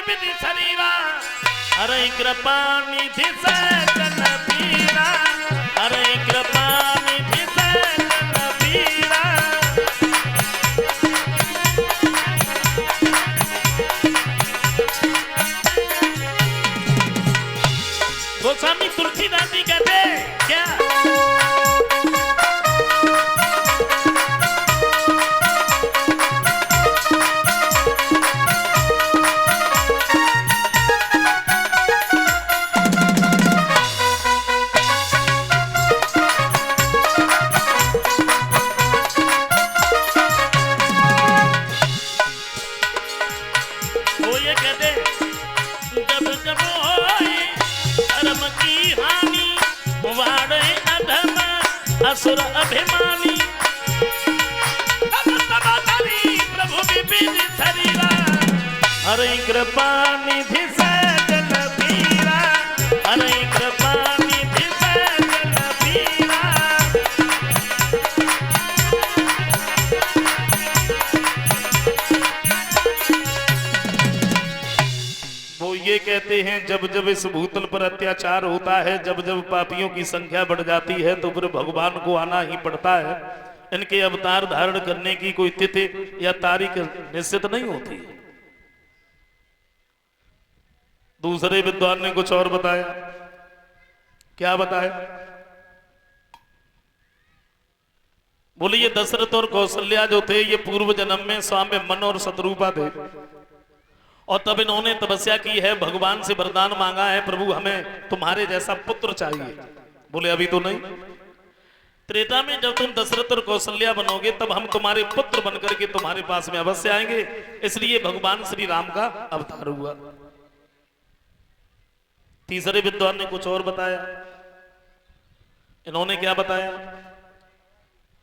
विधि शरीरा अरे कृपा निधि सजन पीरा अरे कृपा निधि सजन पीरा गोस्वामी तुलसीदास जी कहते क्या असुर अभिमानी प्रभु विपिन शरीरा हरे कृपा निधि सजन पीरा हरे कृपा निधि सजन पीरा। वो ये कहते हैं जब जब इस भूतल पर अत्याचार होता है, जब जब पापियों की संख्या बढ़ जाती है तो फिर भगवान को आना ही पड़ता है। इनके अवतार धारण करने की कोई तिथि या तारीख निश्चित नहीं होती। दूसरे विद्वान ने कुछ और बताया। क्या बताया? बोले ये दशरथ और कौशल्या जो थे ये पूर्व जन्म में स्वामी मन और शत्रुपा थे और तब इन्होंने तपस्या की है, भगवान से वरदान मांगा है, प्रभु हमें तुम्हारे जैसा पुत्र चाहिए। बोले अभी तो नहीं, त्रेता में जब तुम दशरथ और कौशल्या बनोगे तब हम तुम्हारे पुत्र बनकर के तुम्हारे पास में अवश्य आएंगे। इसलिए भगवान श्री राम का अवतार हुआ। तीसरे विद्वान ने कुछ और बताया। इन्होंने क्या बताया?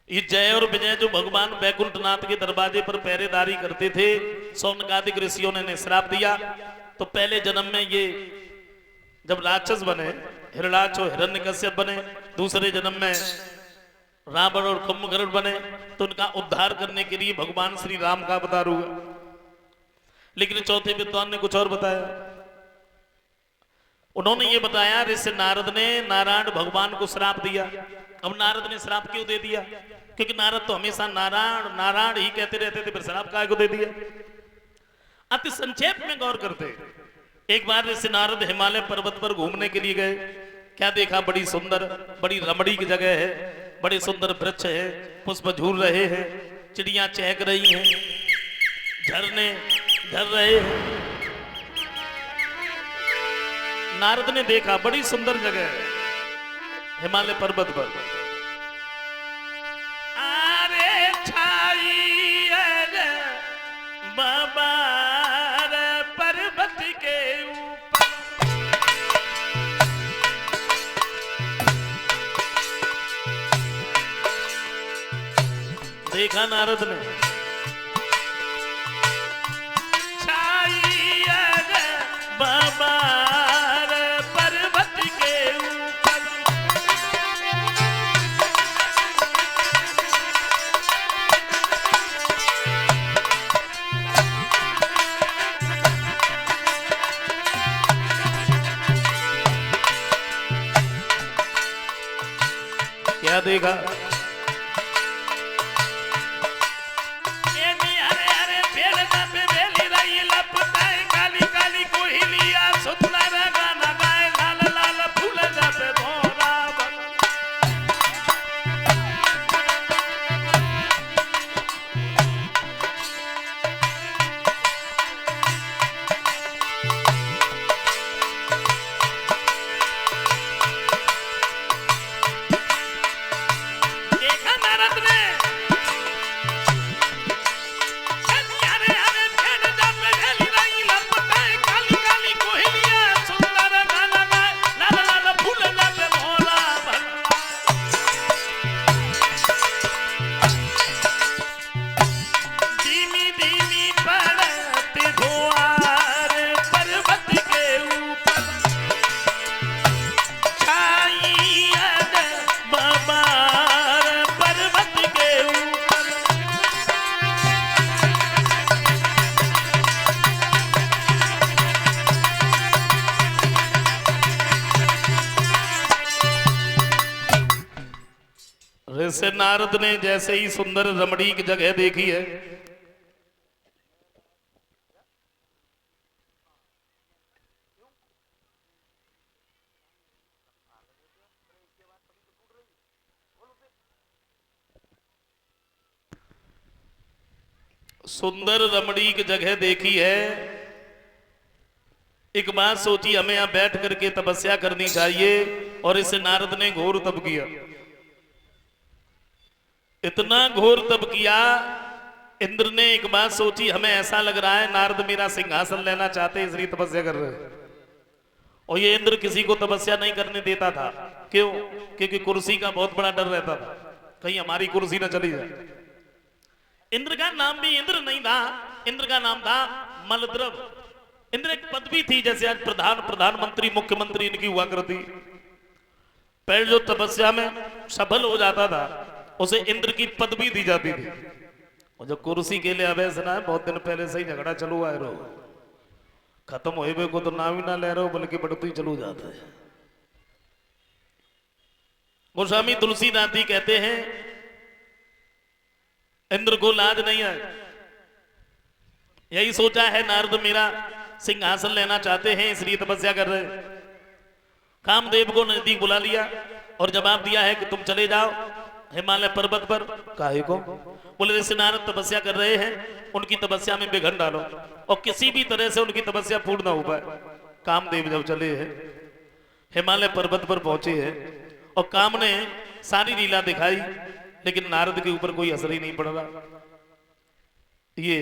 ये जय और विजय जो भगवान वैकुंठनाथ के दरवाजे पर पहरेदारी करते थे, सौनकादिक ऋषियों ने श्राप दिया। तो पहले जन्म में ये जब राक्षस बने, हिरणाक्ष और हिरण्यकश्यप बने, दूसरे जन्म में रावण और कुंभकर्ण बने, तो उनका उद्धार करने के लिए भगवान श्री राम का अवतार हुआ। लेकिन चौथे विद्वान ने कुछ और बताया। उन्होंने ये बताया ऋषि नारद ने नारायण भगवान को श्राप दिया। अब नारद ने श्राप क्यों दे दिया? क्योंकि नारद तो हमेशा नारायण नारायण ही कहते रहते थे, फिर श्राप काहे को दे दिया? अति संक्षेप में गौर करते। एक बार ऋषि नारद हिमालय पर्वत पर घूमने के लिए गए। क्या देखा? बड़ी सुंदर बड़ी रमणीक जगह है, बड़े सुंदर वृक्ष है, पुष्प झूल रहे हैं, चिड़ियां चहक रही हैं, झरने झर रहे हैं। नारद ने देखा बड़ी सुंदर जगह है हिमालय पर्वत पर। अरे छाई बाबा पर्वत के ऊपर, देखा नारद ने छाई बाबा क्या देखा? हरे हरे पेड़ पे बेली रही लपटाए, काली काली कोयलिया सुंदर गाना गाए, लाल लाल फूल पे भोरा बन। ऋषि नारद ने जैसे ही सुंदर रमणीक जगह देखी है, सुंदर रमणीक जगह देखी है, एक बात सोची हमें यहां बैठ करके तपस्या करनी चाहिए। और इस नारद ने घोर तप किया, इतना घोर तप किया। इंद्र ने एक बात सोची, हमें ऐसा लग रहा है नारद मेरा सिंहासन लेना चाहते हैं, इसलिए तपस्या कर रहे हैं। और ये इंद्र किसी को तपस्या नहीं करने देता था। क्यों? क्योंकि कुर्सी का बहुत बड़ा डर रहता था, कहीं हमारी कुर्सी ना चली जाए। इंद्र का नाम भी इंद्र नहीं था, इंद्र का नाम था मलद्रव। इंद्र एक पदवी थी, जैसे आज प्रधानमंत्री मुख्यमंत्री इनकी हुआ करती। पहले जो तपस्या में सफल हो जाता था उसे इंद्र की पदवी दी जाती थी। और जो कुर्सी के लिए अवैध ना है, बहुत दिन पहले से ही झगड़ा चलू आए रहो, खत्म हो को तो नाम ही ना ले रहे हो, बल्कि बढ़ते ही चलू जाता है। गोस्वामी तुलसीदास जी कहते हैं इंद्र को लाज नहीं है, यही सोचा है नारद मेरा सिंहासन लेना चाहते हैं, इसलिए तपस्या कर रहे हैं। कामदेव को नजदीक बुला लिया और जवाब दिया है कि तुम चले जाओ हिमालय पर्वत पर। काहे को? बोले ऋषि नारद तपस्या कर रहे हैं, उनकी तपस्या में विघ्न डालो और किसी भी तरह से उनकी तपस्या पूर्ण ना हो पाए। कामदेव जब चले हैं हिमालय पर्वत पर पहुंचे हैं और काम ने सारी लीला दिखाई, लेकिन नारद के ऊपर कोई असर ही नहीं पड़ रहा। ये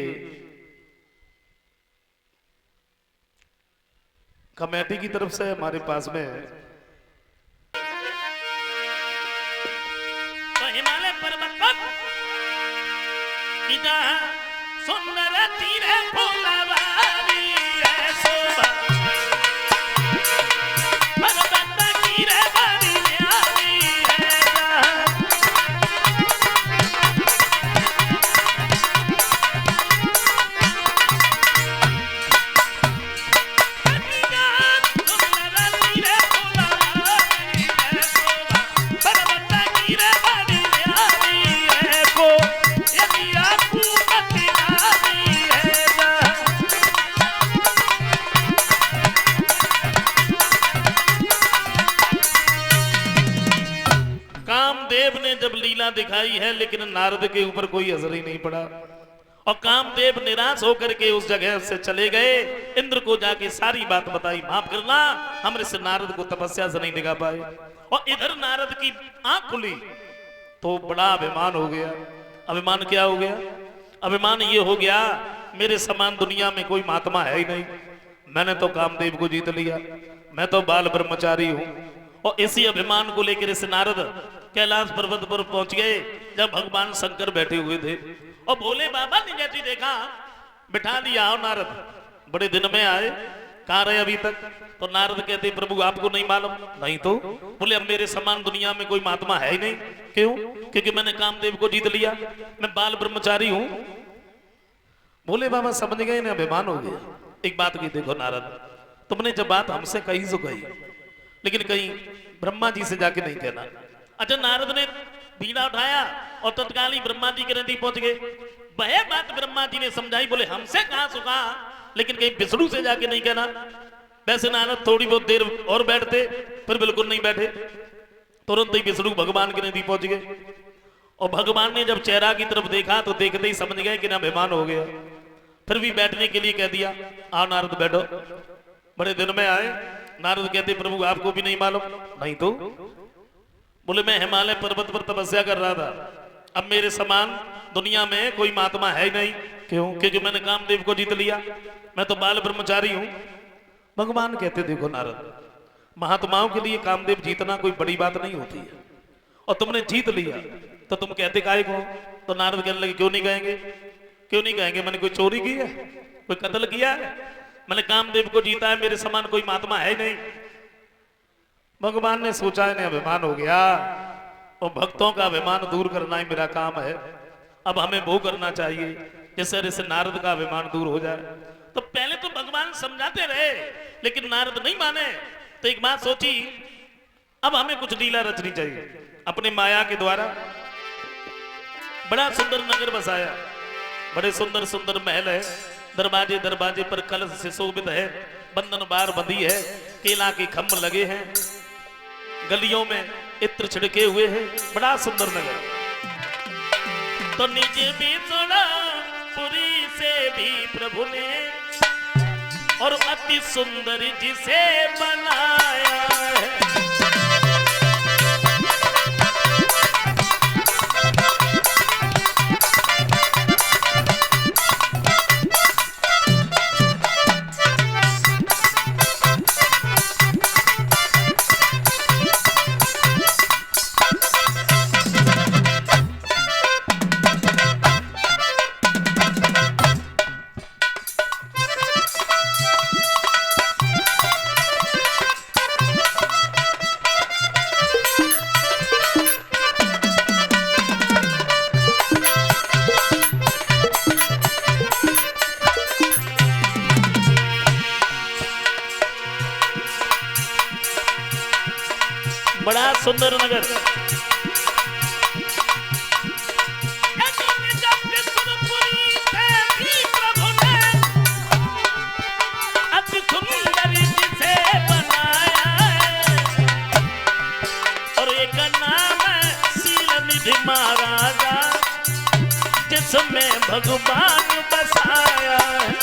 कमेटी की तरफ से हमारे पास में तो हिमालय पर्वत पर सुंदर तीर फूलवारी है शोभा, पर्वत तीर बड़ी न्यारी है। कामदेव ने जब लीला दिखाई है, लेकिन नारद के ऊपर कोई असर ही नहीं पड़ा और कामदेव निराश होकर के उस जगह से चले गए। इंद्र को जाके सारी बात बताई, माफ करना हम इस नारद को तपस्या से नहीं दिखा पाए। और इधर नारद की आंख खुली तो बड़ा अभिमान हो गया। अभिमान क्या हो गया? अभिमान ये हो गया मेरे समान दुनिया में कोई महात्मा है ही नहीं, मैंने तो कामदेव को जीत लिया, मैं तो बाल ब्रह्मचारी हूं। और इसी अभिमान को लेकर इस नारद कैलाश पर्वत पर पहुंच गए जब भगवान शंकर बैठे हुए थे। और भोले बाबा ने जैसे देखा बिठा दिया, आओ नारद, बड़े दिन में आए, कहाँ रहे अभी तक? तो नारद कहते प्रभु आपको नहीं मालूम? नहीं तो? बोले अब मेरे समान दुनिया में कोई महात्मा है ही नहीं। क्यों? क्योंकि मैंने कामदेव को जीत लिया, मैं बाल ब्रह्मचारी हूं। भोले बाबा समझ गए ना, अभिमान हो गया। एक बात की देखो नारद, तुमने जब बात हमसे कही सो कही, लेकिन कहीं ब्रह्मा जी से जाके नहीं कहना। अच्छा, नारद ने बीड़ा उठाया और तत्काल ही ब्रह्मा जी के नजदीक पहुंच गए। वह बात ब्रह्मा जी ने समझाई, बोले हमसे कहां सुखा, लेकिन कहीं विष्णु से जाके नहीं कहना। वैसे नारद थोड़ी बहुत देर और बैठते, फिर बिल्कुल नहीं बैठे, तुरंत ही विष्णु भगवान के नजदीक पहुंच गए। और भगवान ने जब चेहरा की तरफ देखा तो देखते ही समझ गए कि ना अभिमान हो गया। फिर भी बैठने के लिए कह दिया, आओ नारद बैठो, बड़े दिन में आए। नारद कहते प्रभु आपको भी नहीं मालूम? नहीं तो? बोले मैं हिमालय पर्वत पर तपस्या कर रहा था, अब मेरे समान दुनिया में कोई महात्मा है ही नहीं। क्यों? क्योंकि मैंने कामदेव को जीत लिया, मैं तो बाल ब्रह्मचारी हूं। भगवान कहते देखो नारद, महात्माओं के लिए कामदेव जीतना कोई बड़ी बात नहीं होती है, और तुमने जीत लिया तो तुम कहते काहे को? तो नारद कहने लगे क्यों नहीं कहेंगे? क्यों नहीं कहेंगे? मैंने कोई चोरी की है, कोई कत्ल किया है? मैंने कामदेव को जीता है, मेरे समान कोई महात्मा है नहीं। भगवान ने सोचा है अभिमान हो गया, और भक्तों का अभिमान दूर करना ही मेरा काम है। अब हमें वो करना चाहिए जिससे नारद का अभिमान दूर हो जाए। तो पहले तो भगवान समझाते रहे, लेकिन नारद नहीं माने। तो एक बात सोची, अब हमें कुछ लीला रचनी चाहिए अपने माया के द्वारा। बड़ा सुंदर नगर बसाया, बड़े सुंदर सुंदर महल है, दरवाजे दरवाजे पर कलश से शोभित है, बंधन बार बंधी है, केला के खम्भ लगे हैं, गलियों में इत्र छिड़के हुए हैं, बड़ा सुंदर नगर। तो निज भी थोड़ा पुरी से भी प्रभु ने और अति सुंदर जिसे बनाया है। बड़ा सुंदर नगर। अति सुंदर जिसे बनाया है और एक नाम है शील निधि महाराजा जिसमें भगवान बसाया है।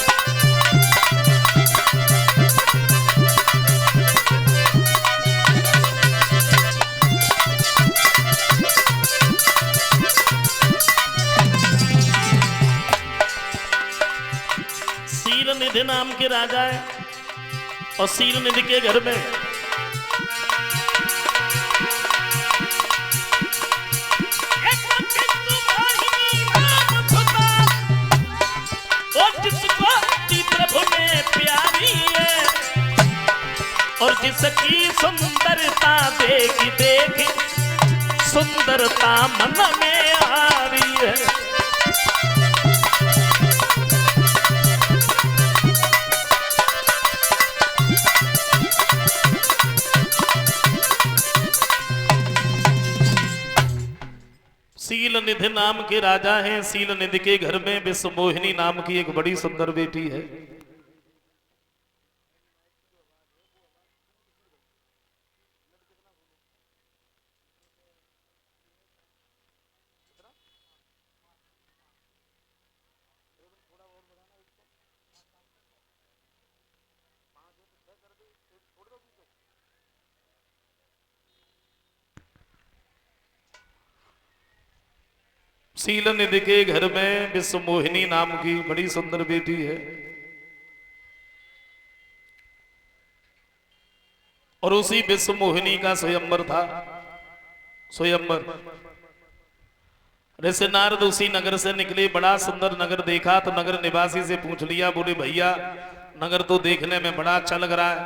शील निधि नाम के राजा है और शील निधि के घर में और जिसको प्रभु ने प्यारी है और जिसकी सुंदरता देखी देखी सुंदरता मन में आ रही है। शील निधि नाम के राजा हैं। शील निधि के घर में विश्व मोहिनी नाम की एक बड़ी सुंदर बेटी है। शील निधि के घर में विश्व मोहिनी नाम की बड़ी सुंदर बेटी है और उसी विश्व मोहिनी का स्वयंवर था। स्वयंवर जैसे नारद उसी नगर से निकले, बड़ा सुंदर नगर देखा तो नगर निवासी से पूछ लिया, बोले भैया नगर तो देखने में बड़ा अच्छा लग रहा है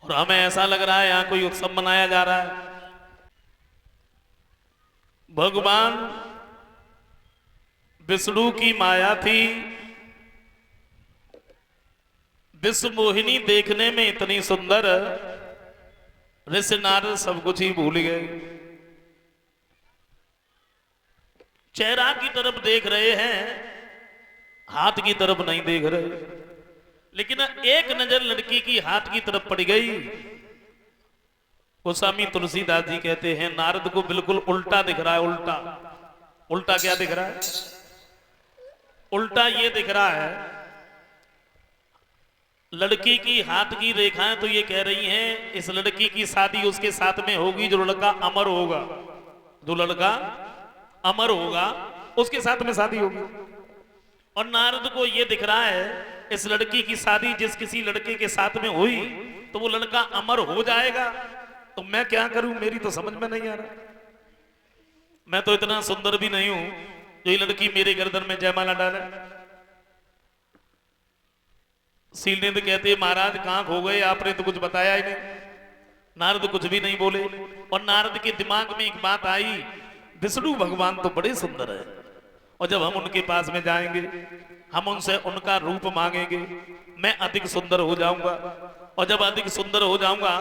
और हमें ऐसा लग रहा है यहाँ कोई उत्सव मनाया जा रहा है। भगवान विष्णु की माया थी। विश्व मोहिनी देखने में इतनी सुंदर, ऋषि नारद सब कुछ ही भूल गए। चेहरा की तरफ देख रहे हैं, हाथ की तरफ नहीं देख रहे। लेकिन एक नजर लड़की की हाथ की तरफ पड़ गई। गोस्वामी तुलसीदास जी कहते हैं नारद को बिल्कुल उल्टा दिख रहा है। उल्टा उल्टा क्या दिख रहा है? उल्टा ये दिख रहा है, लड़की की हाथ की रेखाएं तो ये कह रही हैं इस लड़की की शादी उसके साथ में होगी जो लड़का अमर होगा। जो लड़का अमर होगा उसके साथ में शादी होगी। और नारद को ये दिख रहा है इस लड़की की शादी जिस किसी लड़के के साथ में हुई तो वो लड़का अमर हो जाएगा। तो मैं क्या करूं, मेरी तो समझ में नहीं आ रहा। मैं तो इतना सुंदर भी नहीं हूं जो ये लड़की मेरे गर्दन में जयमाला डाले। शीलनिधि कहते महाराज कहां खो गए, आपने तो कुछ बताया ही नहीं। नारद कुछ भी नहीं बोले और नारद के दिमाग में एक बात आई, विष्णु भगवान तो बड़े सुंदर है और जब हम उनके पास में जाएंगे हम उनसे उनका रूप मांगेंगे, मैं अधिक सुंदर हो जाऊंगा और जब अधिक सुंदर हो जाऊंगा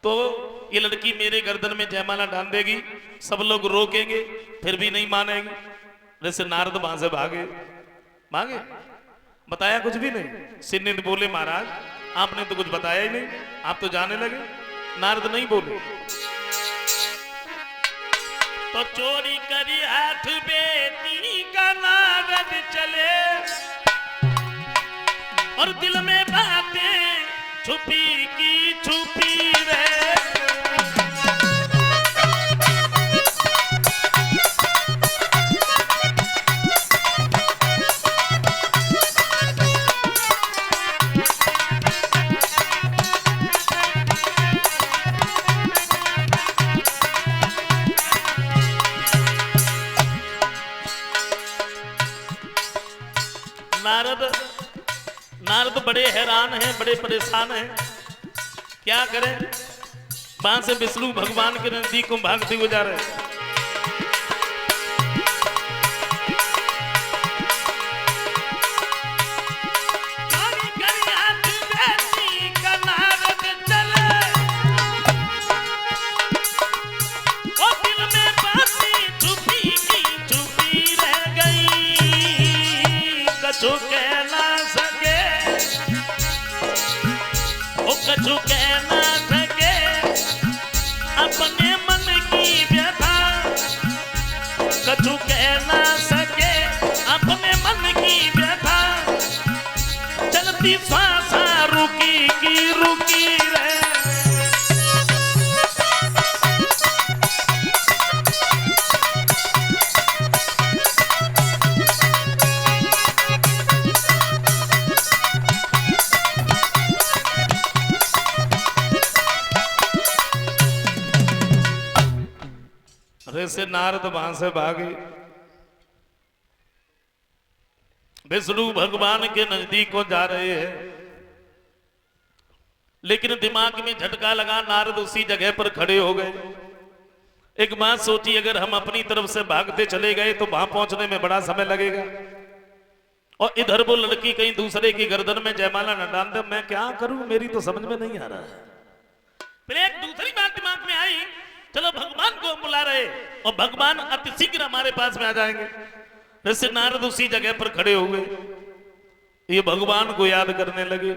तो ये लड़की मेरे गर्दन में जयमाला डाल देगी, सब लोग रोकेंगे, फिर भी नहीं मानेगी। जैसे नारद वहां से भागे, भागे, बताया कुछ भी नहीं। सिन्निध बोले महाराज आपने तो कुछ बताया ही नहीं, आप तो जाने लगे। नारद नहीं बोले। तो चोरी करी हाथ बेटी का नारद चले, और दिल में बातें छुपी की छुपी रहे। नारद बड़े हैरान हैं, बड़े परेशान हैं, क्या करें। वहां से विष्णु भगवान के नजदीक को भागते हुए जा रहे हैं। कछु कह ना सके अपने मन की व्यथा, कछु कह ना सके अपने मन की व्यथा। चलती श्वासा रुकी की रुकी रहे। से नारद वहां से भागे, विष्णु भगवान के नजदीक को जा रहे हैं, लेकिन दिमाग में झटका लगा। नारद उसी जगह पर खड़े हो गए। एक बात सोची, अगर हम अपनी तरफ से भागते चले गए तो वहां पहुंचने में बड़ा समय लगेगा, और इधर वो लड़की कहीं दूसरे की गर्दन में जयमाला न डाल दे। मैं क्या करूं, मेरी तो समझ में नहीं आ रहा है। फिर एक दूसरी बात दिमाग में आई, चलो भगवान को हम बुला रहे और भगवान अति शीघ्र हमारे पास में आ जाएंगे। जैसे नारद उसी जगह पर खड़े हुए, ये भगवान को याद करने लगे।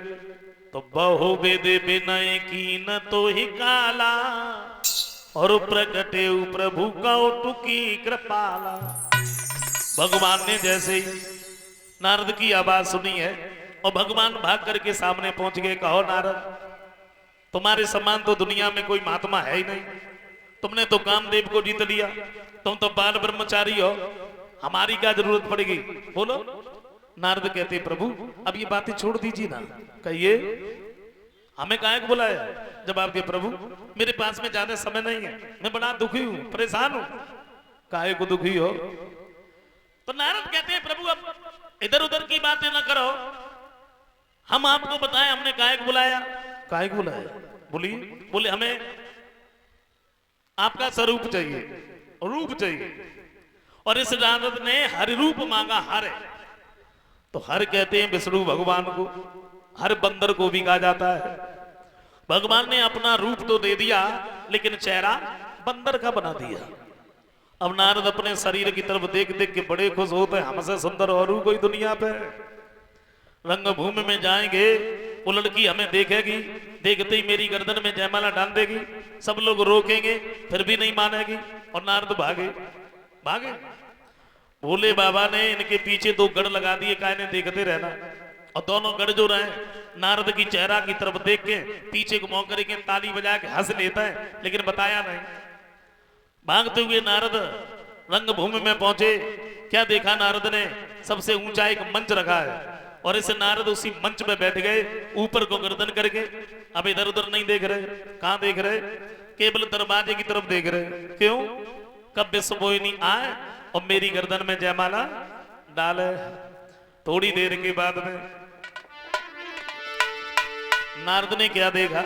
तो बहु वेदे विनय की न तो ही काला, और प्रकटे प्रभु कौटुकी कृपाला। भगवान ने जैसे ही नारद की आवाज सुनी है और भगवान भाग करके सामने पहुंच गए। कहो नारद, तुम्हारे समान तो दुनिया में कोई महात्मा है ही नहीं, तुमने तो कामदेव को जीत लिया, तुम तो बाल ब्रह्मचारी हो, हमारी क्या जरूरत पड़ेगी, बोलो। नारद कहते प्रभु अब ये बातें छोड़ दीजिए ना, कहिए हमें काहे को बुलाया। जब आपके प्रभु मेरे पास में ज्यादा समय नहीं है, मैं बड़ा दुखी हूं, परेशान हूं। काहे को दुखी हो। तो नारद कहते हैं प्रभु अब इधर उधर की बातें ना करो, हम आपको बताएं हमने काहे को बुलाया। काहे को बुलाया बोलिए। बोले हमें आपका स्वरूप चाहिए, रूप चाहिए। और इस नारद ने हर रूप मांगा। हर तो हर कहते हैं विष्णु भगवान को, हर बंदर को भी कहा जाता है। भगवान ने अपना रूप तो दे दिया, लेकिन चेहरा बंदर का बना दिया। अब नारद अपने शरीर की तरफ देख देख के बड़े खुश होते हैं, हमसे सुंदर और कोई दुनिया पे। रंगभूमि में जाएंगे, वो लड़की हमें देखेगी, देखते ही मेरी गर्दन में जयमाला डाल देगी, सब लोग रोकेंगे, फिर भी नहीं मानेगी। और नारद भागे भागे। भोले बाबा ने इनके पीछे 2 गढ़ लगा दिए, काहे देखते रहना। और दोनों गढ़ जो रहे, नारद की चेहरा की तरफ देख के पीछे घुमा करके ताली बजा के हंस लेता है, लेकिन बताया नहीं। भागते हुए नारद रंगभूमि में पहुंचे। क्या देखा नारद ने, सबसे ऊंचा एक मंच रखा है, और इसे नारद उसी मंच पे बैठ गए, ऊपर को गर्दन करके। अब इधर उधर नहीं देख रहे, कहां देख रहे, केवल दरवाजे की तरफ देख रहे। क्यों, कब विश्वमोहिनी आए और मेरी गर्दन में जयमाला डाले। थोड़ी देर के बाद में नारद ने क्या देखा,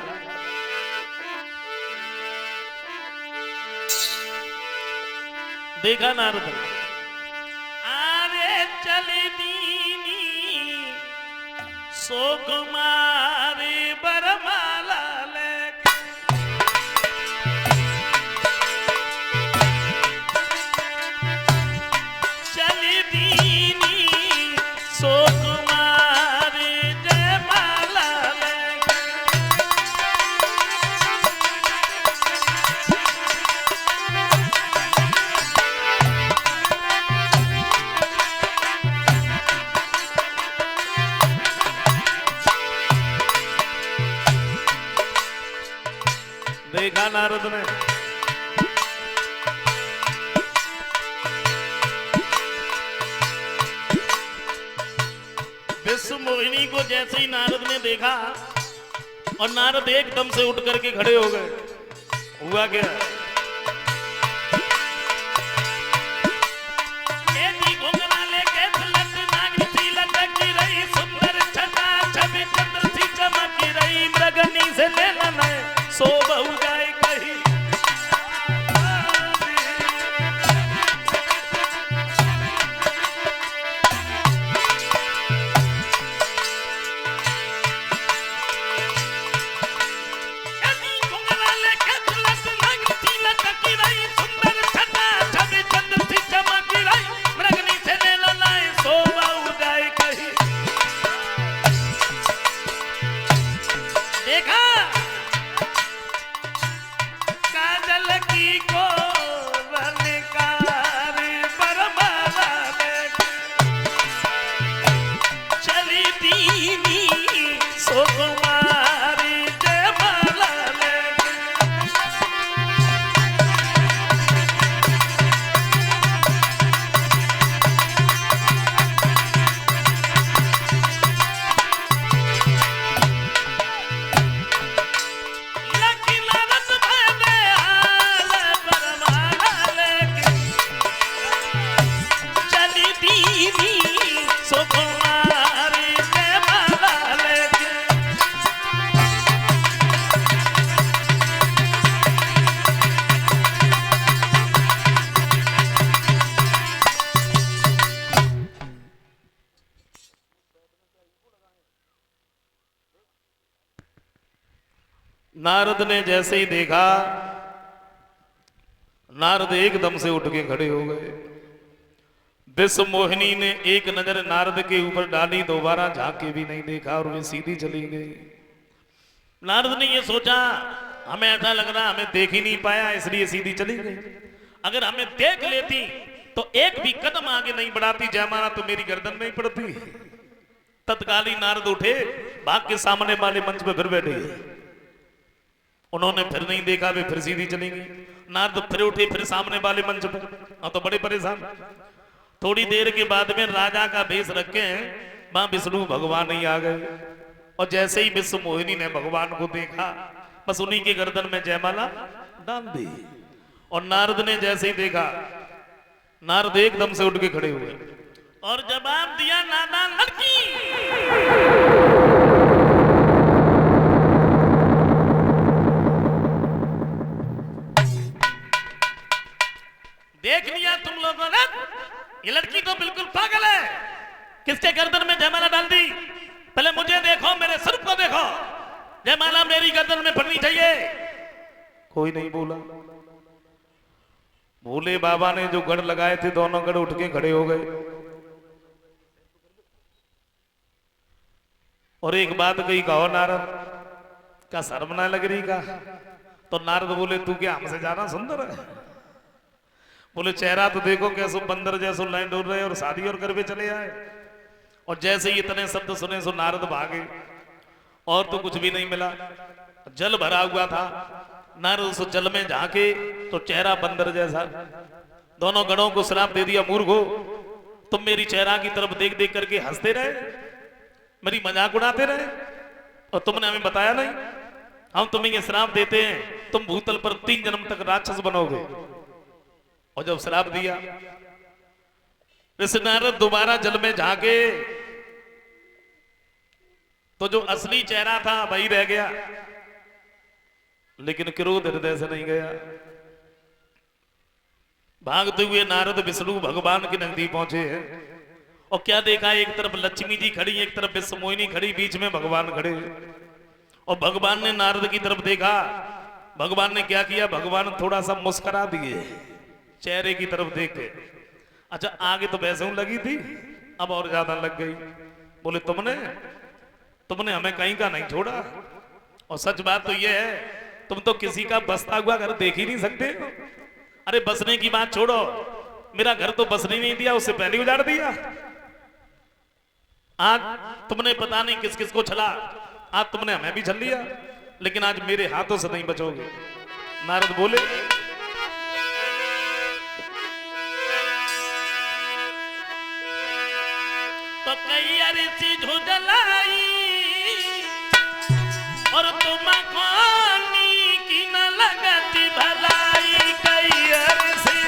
देखा नारद, अरे चली दीनी सो कुमारी बरमाला लेके। विश्व मोहिनी को जैसे ही नारद ने देखा और नारद एकदम से उठ करके खड़े हो गए। हुआ क्या? मृगनी से लेना नहीं सो बहु जाए कहीं। नारद ने जैसे ही देखा, नारद एकदम से उठ के खड़े हो गए। विश्व मोहिनी ने एक नजर नारद के ऊपर डाली, दोबारा झांक के भी नहीं देखा और वे सीधी चली गई। नारद ने ये सोचा हमें ऐसा लग रहा हमें देख ही नहीं पाया इसलिए सीधी चली गई। अगर हमें देख लेती तो एक भी कदम आगे नहीं बढ़ाती, जयमाला तो मेरी गर्दन नहीं पड़ती। तत्कालीन नारद उठे, भाग के सामने वाले मंच पे फिर बैठे। उन्होंने फिर नहीं देखा, वे फिर सीधी चली गई। नारद फिर उठे, फिर सामने वाले मंच पे, तो बड़े परेशान। थोड़ी देर के बाद में राजा का भेष रखे वहां विष्णु भगवान ही आ गए और जैसे ही विश्व मोहिनी ने भगवान को देखा बस उन्हीं के गर्दन में जयमाला डाल दी। और नारद ने जैसे ही देखा, नारद एकदम से उठ के खड़े हुए और जवाब दिया, नादान लड़की। देख लिया तुम लोगों ने, ये लड़की तो बिल्कुल पागल है। किसके गर्दन में जयमाला डाल दी? पहले मुझे देखो, मेरे सिर को देखो। जयमाला मेरी गर्दन में पड़नी चाहिए। कोई नहीं बोला। भोले बाबा ने जो गढ़ लगाए थे, दोनों गढ़ उठ के खड़े हो गए। और एक बात कही, कहो नारद, क्या शर्म ना लग रही का? तो नारद बोले, तू क्या हमसे ज्यादा सुंदर है? बोले, चेहरा तो देखो कैसो बंदर जैसो लाइन डोल रहे और शादी और कर भी चले आए। और जैसे ही इतने शब्द सुने सो नारद भागे और तो कुछ भी नहीं मिला। जल भरा हुआ था, नारद उस जल में झांके तो चेहरा बंदर जैसा। दोनों गणों को श्राप दे दिया, मूर्खो, तुम मेरी चेहरा की तरफ देख देख करके हंसते रहे, मेरी मजाक उड़ाते रहे और तुमने हमें बताया नहीं। हम तुम्हें ये श्राप देते हैं, तुम भूतल पर 3 जन्म तक राक्षस बनोगे। और जब श्राप दिया, इस नारद दोबारा जल में झांके तो जो असली चेहरा था वही रह गया, लेकिन क्रोध हृदय से नहीं गया। भागते हुए नारद विष्णु भगवान के नजदीक पहुंचे हैं और क्या देखा, एक तरफ लक्ष्मी जी खड़ी, एक तरफ विश्व मोहिनी खड़ी, बीच में भगवान खड़े। और भगवान ने नारद की तरफ देखा। भगवान ने क्या किया, भगवान थोड़ा सा मुस्कुरा दिए चेहरे की तरफ देख के। अच्छा, आगे तो वैसे ही लगी थी, अब और ज्यादा लग गई। बोले, तुमने हमें कहीं का नहीं छोड़ा। और सच बात तो यह है, तुम तो किसी का बसता हुआ घर देख ही नहीं सकते। अरे बसने की बात छोड़ो, मेरा घर तो बसने नहीं दिया, उससे पहले उजाड़ दिया। आज तुमने पता नहीं किस किस को छला, आज तुमने हमें भी छल लिया, लेकिन आज मेरे हाथों से नहीं बचोगे। नारद बोले, तो कई लगती झुझलाई और तुम खानी की न लगती भलाई कई अरसे।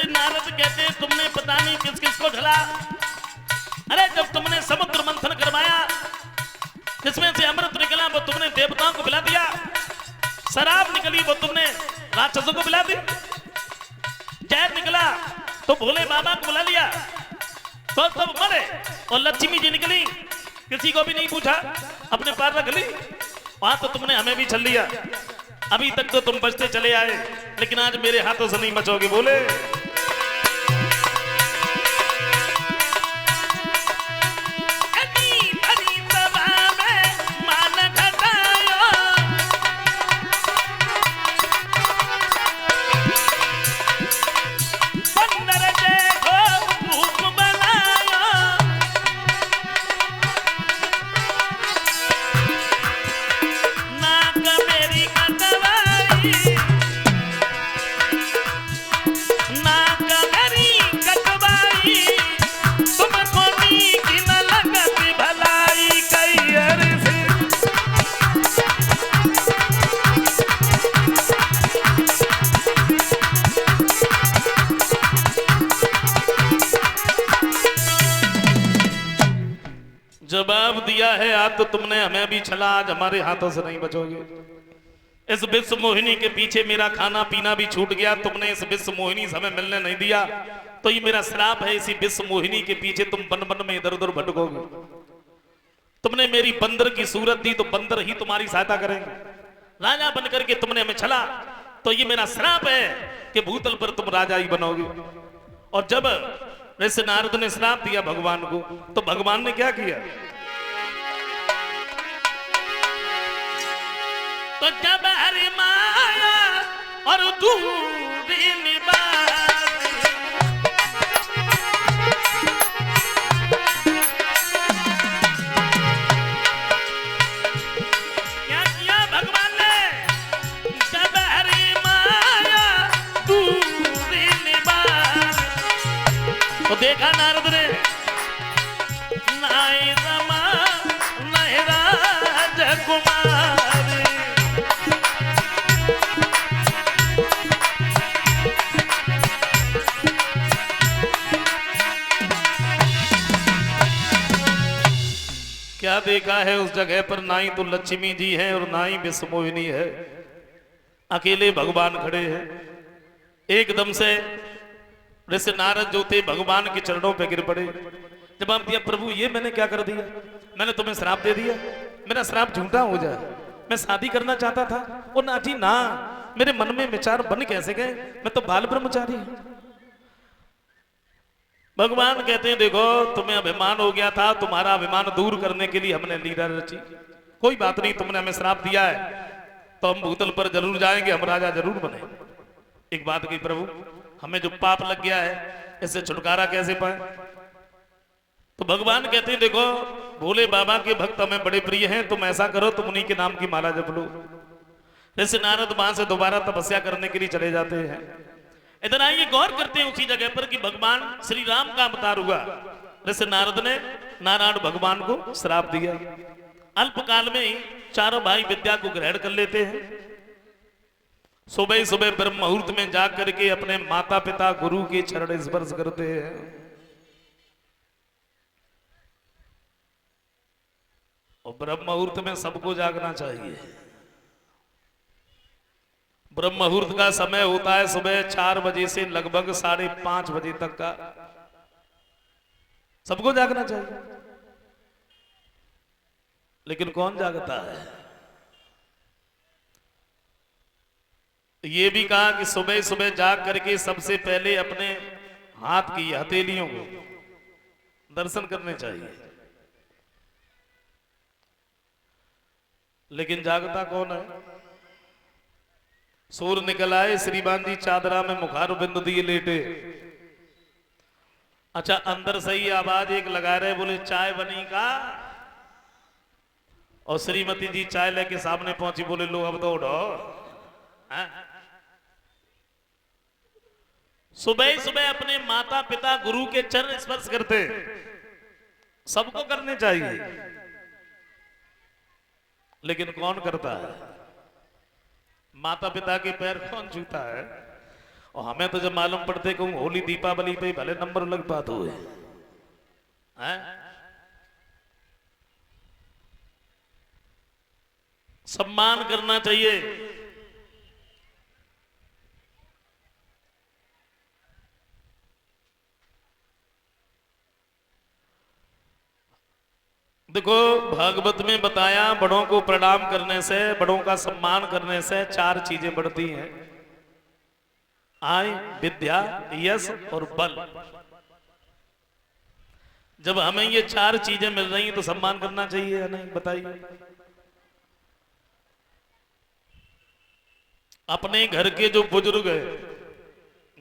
नारद कहते तुमने पता नहीं किस किस को ढला। अरे जब तुमने समुद्र मंथन करवाया, जिसमें से अमृत निकला वो तुमने देवताओं को पिला दिया, शराब निकली वो तुमने राक्षसों को पिला दी, जहर निकला तो भोले बाबा को बुला लिया तो सब मरे, और लक्ष्मी जी निकली किसी को भी नहीं पूछा, अपने पार रख ली। वहां तो तुमने हमें भी छल लिया। अभी तक तो तुम बचते चले आए, लेकिन आज मेरे हाथों से नहीं बचोगे। बोले जवाब दिया है, आज तो तुमने हमें भी छला, आज हमारे हाथों से नहीं बचोगे। इस विश्व मोहिनी के पीछे मेरा खाना पीना भी छूट गया, तुमने इस विश्व मोहिनी से हमें मिलने नहीं दिया, तो ये मेरा श्राप है। इसी विश्व मोहिनी के पीछे तुम बन बन में इधर उधर भटकोगे। तुमने मेरी बंदर की सूरत दी तो बंदर ही तुम्हारी सहायता करेंगे। राजा बनकर के तुमने हमें छला, तो ये मेरा श्राप है कि भूतल पर तुम राजा ही बनोगे। और जब वैसे नारद ने श्राप दिया भगवान को, तो भगवान ने क्या किया? तो जब हरि माया और दूरी निभाती, क्या किया भगवान ने? जब हरि माया दूरी निभाती, तो देखा नारद ने नाई रमा नहीं राजकुमार, क्या देखा है उस जगह पर? ना ही तो लक्ष्मी जी है और ना ही विश्व मोहिनी है, अकेले भगवान खड़े हैं। एकदम से ऋषि नारद जो थे भगवान के चरणों पे गिर पड़े। जवाब दिया, प्रभु ये मैंने क्या कर दिया? मैंने तुम्हें श्राप दे दिया, मेरा श्राप झूठा हो जाए। मैं शादी करना चाहता था, वो ना जी ना, मेरे मन में विचार बन कैसे गए? मैं तो बाल ब्रह्मचारी हूं। भगवान कहते हैं, देखो तुम्हें अभिमान हो गया था, तुम्हारा अभिमान दूर करने के लिए हमने लीला रची। कोई बात नहीं, तुमने हमें श्राप दिया है तो हम भूतल पर जरूर जाएंगे, हम राजा जरूर बनेंगे। एक बात की प्रभु, हमें जो पाप लग गया है इससे छुटकारा कैसे पाए? तो भगवान कहते हैं, देखो भोले बाबा के भक्त हमें बड़े प्रिय हैं, तुम ऐसा करो, तुम उन्हीं के नाम की माला जप लो। जैसे नारद वहां से दोबारा तपस्या करने के लिए चले जाते हैं। इधर आइए, गौर करते हैं उसी जगह पर कि भगवान श्री राम का अवतार हुआ। जैसे नारद ने नारायण भगवान को श्राप दिया। अल्पकाल में ही चारों भाई विद्या को ग्रहण कर लेते हैं। सुबह सुबह ब्रह्म मुहूर्त में जा करके अपने माता पिता गुरु के चरण स्पर्श करते हैं। और ब्रह्म मुहूर्त में सबको जागना चाहिए। ब्रह्म मुहूर्त का समय होता है सुबह 4 बजे से लगभग 5:30 बजे तक का। सबको जागना चाहिए, लेकिन कौन जागता है? ये भी कहा कि सुबह सुबह जाग करके सबसे पहले अपने हाथ की हथेलियों को दर्शन करने चाहिए। लेकिन जागता कौन है? सूर्य निकल आए, श्रीमान जी चादरा में मुखार बिंद दिए लेटे, अच्छा, अंदर से ही आवाज एक लगा रहे, बोले चाय बनी का। और श्रीमती जी चाय लेके सामने पहुंची, बोले लो अब तो उठो। हाँ? सुबह ही सुबह अपने माता पिता गुरु के चरण स्पर्श करते, सबको करने चाहिए, लेकिन कौन करता है? माता पिता के पैर कौन छूता है? और हमें तो जब मालूम पड़ते कि होली दीपावली पे भले नंबर लग पाते हुए हैं? सम्मान करना चाहिए। देखो, भागवत में बताया बड़ों को प्रणाम करने से, बड़ों का सम्मान करने से 4 चीजें बढ़ती हैं, आय, विद्या, यश और बल। जब हमें ये 4 चीजें मिल रही हैं तो सम्मान करना चाहिए या नहीं, बताइए। अपने घर के जो बुजुर्ग है,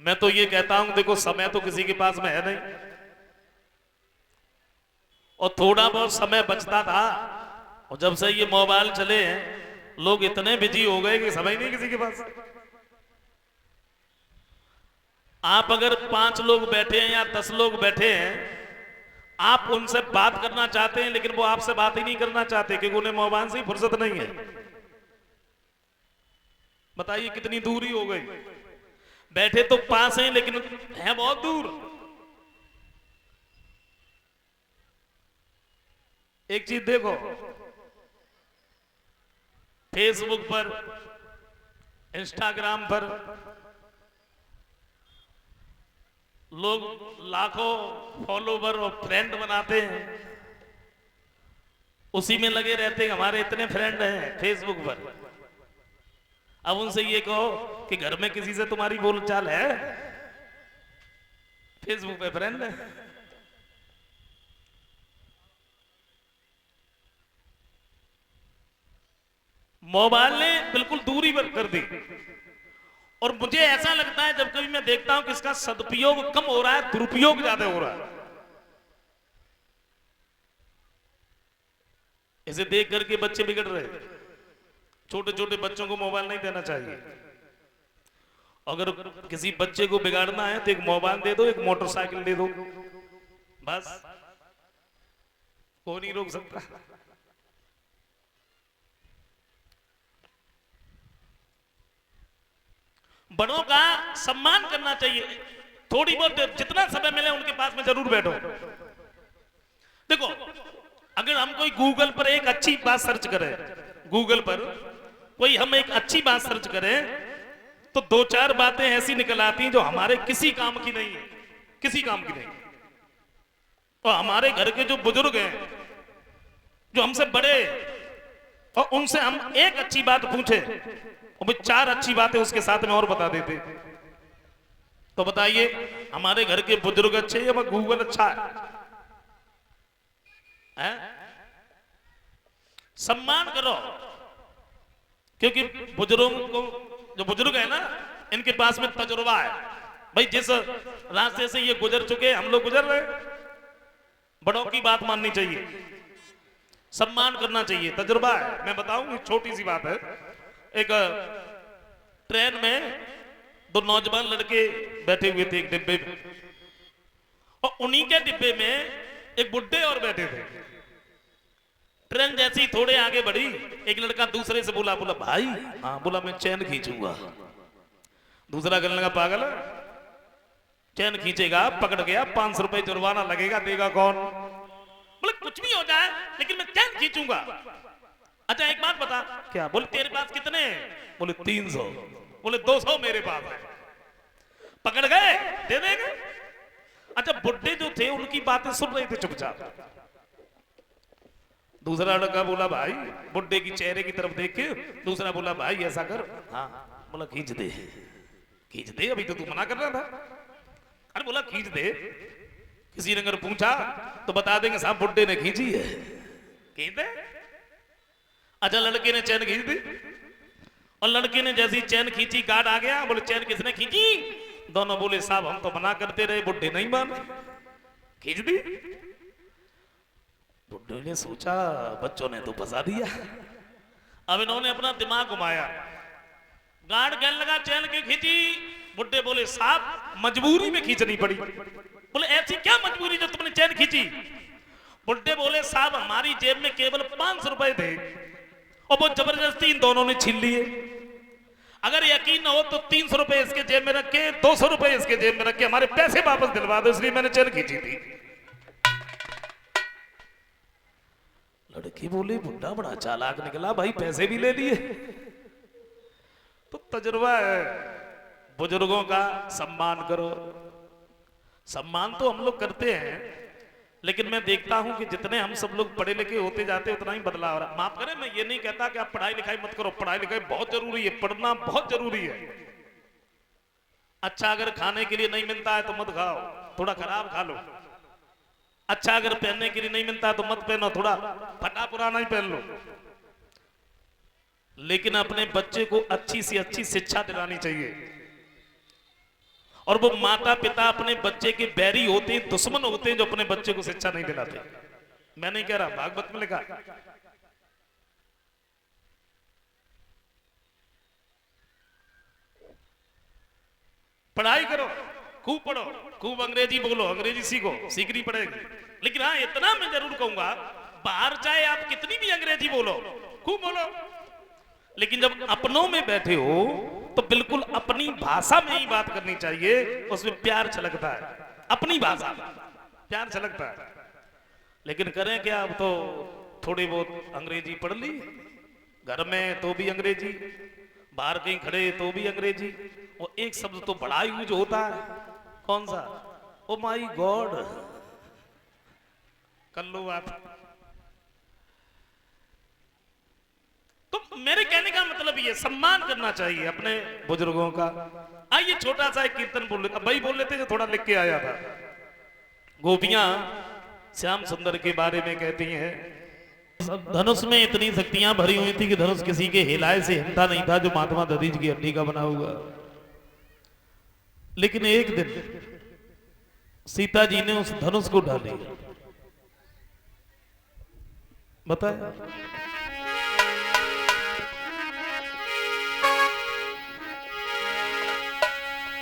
मैं तो ये कहता हूं, देखो समय तो किसी के पास में है नहीं, और थोड़ा बहुत समय बचता था, और जब से ये मोबाइल चले हैं लोग इतने बिजी हो गए कि समय नहीं किसी के पास। आप अगर 5 लोग बैठे हैं या 10 लोग बैठे हैं, आप उनसे बात करना चाहते हैं, लेकिन वो आपसे बात ही नहीं करना चाहते क्योंकि उन्हें मोबाइल से ही फुर्सत नहीं है। बताइए कितनी दूरी हो गई। बैठे तो पास हैं लेकिन है बहुत दूर। एक चीज देखो, फेसबुक पर, इंस्टाग्राम पर लोग लाखों फॉलोवर और फ्रेंड बनाते हैं, उसी में लगे रहते हैं हमारे इतने फ्रेंड हैं फेसबुक पर। अब उनसे ये कहो कि घर में किसी से तुम्हारी बोलचाल है? फेसबुक पे फ्रेंड है। मोबाइल ने बिल्कुल दूरी कर दी, और मुझे ऐसा लगता है जब कभी मैं देखता हूं कि इसका सदुपयोग कम हो रहा है, दुरुपयोग ज्यादा हो रहा है। इसे देख करके बच्चे बिगड़ रहे हैं। छोटे छोटे बच्चों को मोबाइल नहीं देना चाहिए। अगर किसी बच्चे को बिगाड़ना है तो एक मोबाइल दे दो, एक मोटरसाइकिल दे दो, बस, कोई नहीं रोक सकता। बड़ों का सम्मान करना चाहिए। थोड़ी बहुत जितना समय मिले उनके पास में जरूर बैठो। देखो, अगर हम कोई गूगल पर एक अच्छी बात सर्च करें, गूगल पर कोई हम एक अच्छी बात सर्च करें, तो 2-4 बातें ऐसी निकल आती हैं जो हमारे किसी काम की नहीं है, किसी काम की नहीं। और हमारे घर के जो बुजुर्ग हैं, जो हमसे बड़े, और उनसे हम एक अच्छी बात पूछे, और भाई 4 अच्छी बातें उसके साथ में और बता देते। तो बताइए, हमारे घर के बुजुर्ग अच्छे या गूगल अच्छा है? सम्मान करो, क्योंकि बुजुर्गों को, जो बुजुर्ग है ना, इनके पास में तजुर्बा है। भाई जिस रास्ते से ये गुजर चुके, हम लोग गुजर रहे। बड़ों की बात माननी चाहिए, सम्मान करना चाहिए, तजुर्बा है। मैं बताऊं, छोटी सी बात है। एक ट्रेन में 2 नौजवान लड़के बैठे हुए थे एक डिब्बे में, और उन्हीं के डिब्बे में एक बुड्ढे और बैठे थे। ट्रेन जैसी थोड़े आगे बढ़ी, एक लड़का दूसरे से बोला भाई, हाँ, बोला मैं चैन खींचूंगा। दूसरा कहने लगा पागल, चैन खींचेगा, पकड़ गया, 500 रुपए जुर्माना लगेगा, देगा कौन? बोले कुछ भी हो जाए लेकिन मैं चैन खींचूंगा। अच्छा एक बात बता, क्या? बोले तेरे पास कितने हैं? बोले 300। बोले 200 मेरे पास है। पकड़ गए, दे देंगे। अच्छा, बुड्ढे जो थे उनकी बातें सुन रहे थे चुपचाप। दूसरा लड़का बोला भाई, बुड्ढे की चेहरे की तरफ देख के दूसरा बोला भाई ऐसा कर, हाँ, बोला खींच दे, खींच दे, अभी तो तू मना कर रहा था। अरे बोला खींच दे। किसी ने अगर पूछा तो बता देंगे साहब बुड्ढे ने खींची है, खींच दे। अच्छा, लड़के ने चैन खींच दी, और लड़के ने जैसी चैन खींची, गार्ड आ गया, बोले चैन किसने खींची? दोनों बोले साहब हम तो मना करते रहे, बुड्ढे नहीं माने। खींच दी। बुड्ढे ने सोचा बच्चों ने तो फंसा दिया। अब इन्होंने अपना दिमाग घुमाया, गार्ड कहने लगा चैन क्यों खींची? बुड्ढे बोले साहब मजबूरी में खींचनी पड़ी। बोले ऐसी क्या मजबूरी जो तुमने चैन खींची? बुड्ढे बोले साहब हमारी जेब में केवल 500 रुपए थे और वो जबरदस्ती इन दोनों ने छीन लिए। अगर यकीन न हो तो 300 रुपए इसके जेब में रखे, 200 रुपए इसके जेब में रखे, हमारे पैसे वापस दिलवा दो, इसलिए मैंने चैन खींची थी। लड़की बोली बुड्ढा बड़ा चालाक निकला भाई, पैसे भी ले लिए। तो तजुर्बा है, बुजुर्गों का सम्मान करो। सम्मान तो हम लोग करते हैं, लेकिन मैं देखता हूं कि जितने हम सब लोग पढ़े लिखे होते जाते उतना ही बदलाव हो रहा। माफ करें, मैं ये नहीं कहता कि आप पढ़ाई लिखाई मत करो, पढ़ाई लिखाई बहुत जरूरी है, पढ़ना बहुत जरूरी है। अच्छा अगर खाने के लिए नहीं मिलता है तो मत खाओ, थोड़ा खराब खा लो। अच्छा अगर पहनने के लिए नहीं मिलता है तो मत पहनो, थोड़ा फटा पुराना ही पहन लो। लेकिन अपने बच्चे को अच्छी से अच्छी शिक्षा दिलानी चाहिए। और वो माता पिता अपने बच्चे के बैरी होते हैं, दुश्मन होते हैं जो अपने बच्चे को शिक्षा नहीं दिलाते। मैं नहीं कह रहा, भागवत में लिखा। पढ़ाई करो, खूब पढ़ो, खूब अंग्रेजी बोलो, अंग्रेजी सीखो, सीखनी पड़ेगी। लेकिन हाँ इतना मैं जरूर कहूंगा, बाहर चाहे आप कितनी भी अंग्रेजी बोलो, खूब बोलो, लेकिन जब अपनों में बैठे हो तो बिल्कुल अपनी भाषा में ही बात करनी चाहिए, उसमें प्यार छलकता है। अपनी भाषा प्यार छलकता है। लेकिन करें क्या, अब तो थोड़ी बहुत अंग्रेजी पढ़ ली, घर में तो भी अंग्रेजी, बाहर कहीं खड़े तो भी अंग्रेजी। और एक शब्द तो बड़ा यूज होता है, कौन सा? ओ माई गॉड। कर लो बात। तो मेरे कहने का मतलब ये, सम्मान करना चाहिए अपने बुजुर्गों का। आइए छोटा सा एक कीर्तन बोल लेते, भाई बोल लेते जो थोड़ा लिख के आया था। गोपियां श्याम सुंदर के बारे में कहती हैं, धनुष में इतनी शक्तियां भरी हुई थी कि धनुष किसी के हिलाए से हिलता नहीं था, जो महात्मा दधीच की हड्डी का बना हुआ। लेकिन एक दिन सीता जी ने उस धनुष को ढाली, बताया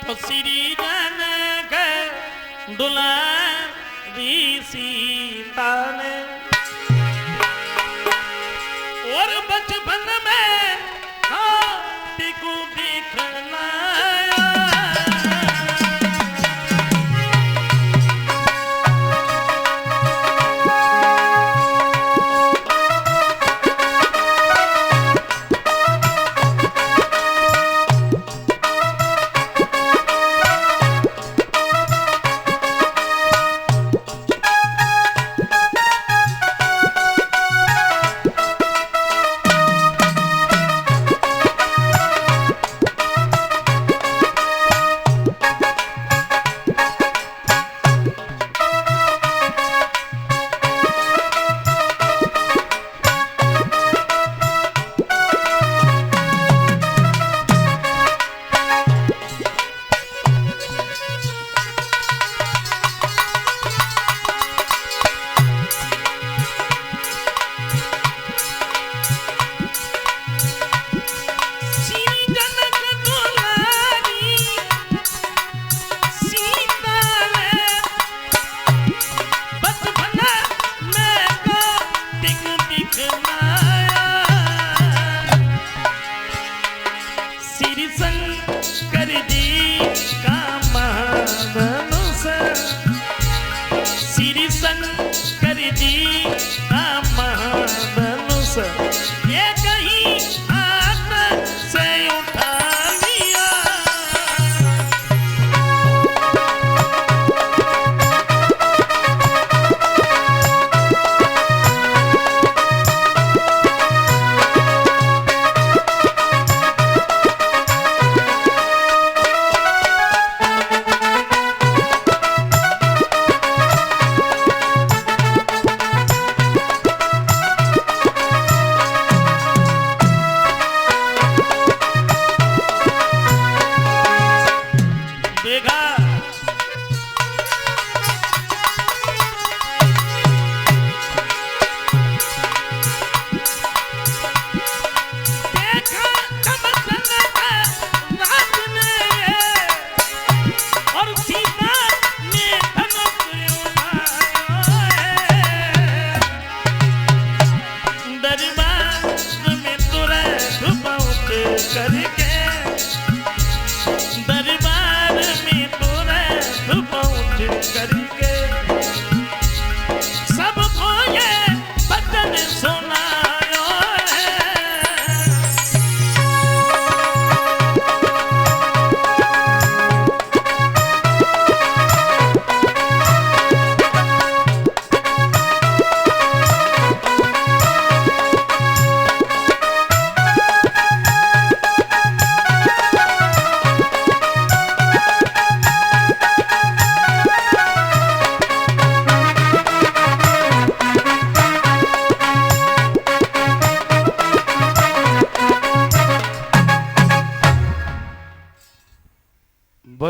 तो श्री जनक दुलारी सीता ने और बचपन में हाथी को दिखलाया।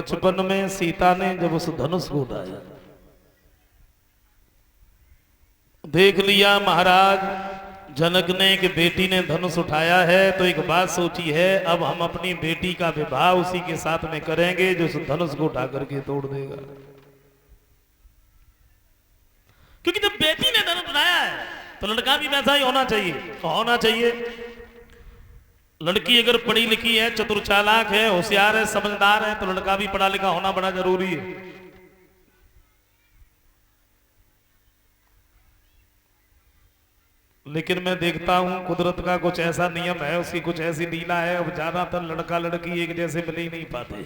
बचपन में सीता ने जब उस धनुष को उठाया, देख लिया महाराज जनक ने कि बेटी ने धनुष उठाया है, तो एक बात सोची है, अब हम अपनी बेटी का विवाह उसी के साथ में करेंगे जो उस धनुष को उठा करके तोड़ देगा। क्योंकि जब बेटी ने धनुष उठाया है तो लड़का भी वैसा ही होना चाहिए। लड़की अगर पढ़ी लिखी है, चतुर चालाक है, होशियार है, समझदार है, तो लड़का भी पढ़ा लिखा होना बड़ा जरूरी है। लेकिन मैं देखता हूं कुदरत का कुछ ऐसा नियम है, उसकी कुछ ऐसी लीला है, अब ज्यादातर लड़का लड़की एक जैसे मिल ही नहीं पाते।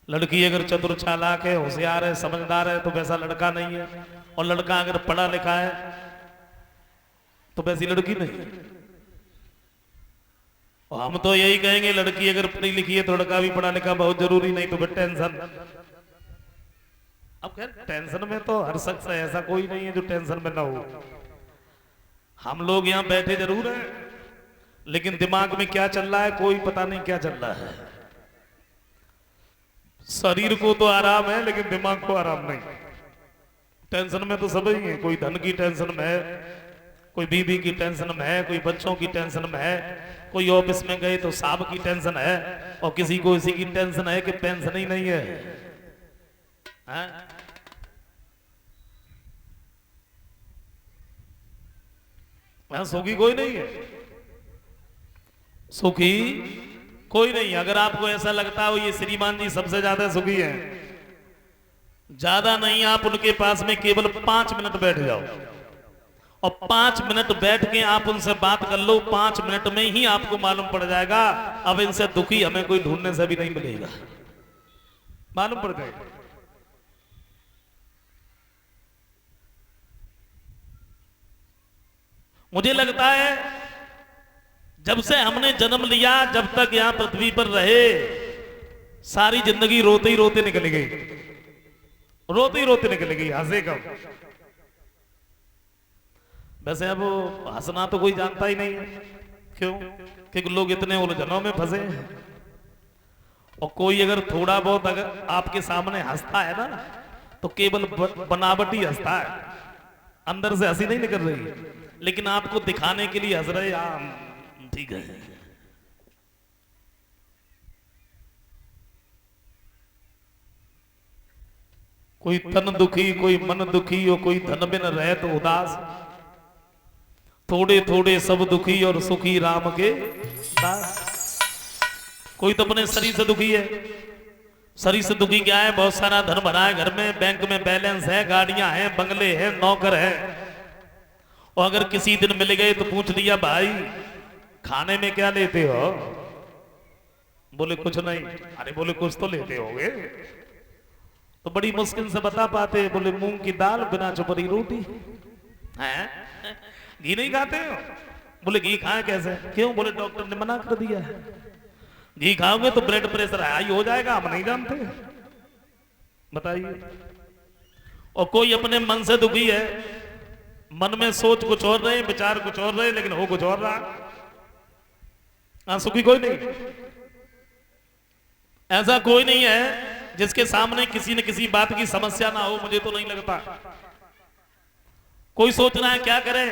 लड़की अगर चतुर चालाक है, होशियार है, समझदार है, तो वैसा लड़का नहीं है, और लड़का अगर पढ़ा लिखा है तो वैसी लड़की नहीं। और हम तो यही कहेंगे लड़की अगर पढ़ी लिखी है तो लड़का भी पढ़ा लिखा बहुत जरूरी, नहीं तो फिर टेंशन। अब खैर टेंशन में तो हर शख्स है, ऐसा कोई नहीं है जो टेंशन में ना हो। हम लोग यहाँ बैठे जरूर हैं, लेकिन दिमाग में क्या चल रहा है कोई पता नहीं क्या चल रहा है। शरीर को तो आराम है लेकिन दिमाग को आराम नहीं। टेंशन में तो सब ही है, कोई धन की टेंशन में है, कोई बीवी की टेंशन में है, कोई बच्चों की टेंशन में है, कोई ऑफिस में गए तो साहब की टेंशन है, और किसी को इसी की टेंशन है कि पेंशन ही नहीं है, सुखी कोई नहीं है, सुखी कोई नहीं। अगर आपको ऐसा लगता हो ये श्रीमान जी सबसे ज्यादा सुखी हैं, ज्यादा नहीं, आप उनके पास में केवल 5 मिनट बैठ जाओ और 5 मिनट बैठ के आप उनसे बात कर लो, 5 मिनट में ही आपको मालूम पड़ जाएगा अब इनसे दुखी हमें कोई ढूंढने से भी नहीं मिलेगा, मालूम पड़ जाएगा। मुझे लगता है जब से हमने जन्म लिया जब तक यहां पृथ्वी पर रहे सारी जिंदगी रोते ही रोते निकल गई, रोते ही रोते निकल गई, हंसे कब। वैसे अब हंसना तो कोई जानता ही नहीं है, क्यों? क्योंकि लोग इतने उलझनों में फंसे हैं। और कोई अगर थोड़ा बहुत अगर आपके सामने हंसता है ना तो केवल बनावटी हंसता है, अंदर से हंसी नहीं निकल रही है, लेकिन आपको दिखाने के लिए हंस रहे, ठीक है। कोई तन दुखी, कोई मन दुखी, और कोई धन बिन रहे तो उदास, थोड़े थोड़े सब दुखी और सुखी राम के दास। कोई तो अपने शरीर से दुखी है, शरीर से दुखी क्या है? बहुत सारा धन भरा है घर में, बैंक में बैलेंस है, गाड़ियां हैं, बंगले हैं, नौकर है, और अगर किसी दिन मिल गए तो पूछ लिया भाई खाने में क्या लेते हो? बोले कुछ नहीं। अरे बोले कुछ तो लेते होगे, तो बड़ी मुश्किल से बता पाते, बोले मूंग की दाल बिना चुपड़ी रोटी। हैं? घी नहीं खाते हो? बोले घी खाए कैसे? क्यों? बोले डॉक्टर ने मना कर दिया है, घी खाओगे तो ब्लड प्रेशर हाई हो जाएगा, हम नहीं जानते। बताइए। और कोई अपने मन से दुखी है, मन में सोच कुछ और रहे, विचार कुछ और रहे, लेकिन हो कुछ और रहा। सुखी कोई नहीं। ऐसा कोई नहीं है जिसके सामने किसी न किसी बात की समस्या ना हो, मुझे तो नहीं लगता। कोई सोच रहा है क्या करें,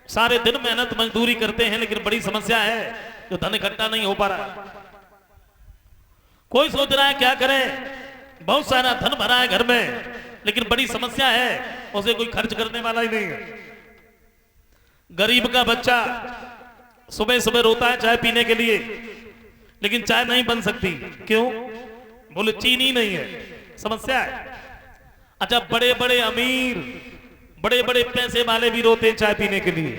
सारे दिन मेहनत मजदूरी करते हैं लेकिन बड़ी समस्या है जो धन इकट्ठा नहीं हो पा रहा। कोई सोच रहा है क्या करें, बहुत सारा धन भरा है घर में लेकिन बड़ी समस्या है, उसे कोई खर्च करने वाला ही नहीं है। गरीब का बच्चा सुबह सुबह रोता है चाय पीने के लिए, लेकिन चाय नहीं बन सकती। क्यों? बोले चीनी नहीं है, समस्या है। अच्छा, बड़े बड़े अमीर, बड़े बड़े पैसे वाले भी रोते हैं चाय पीने के लिए।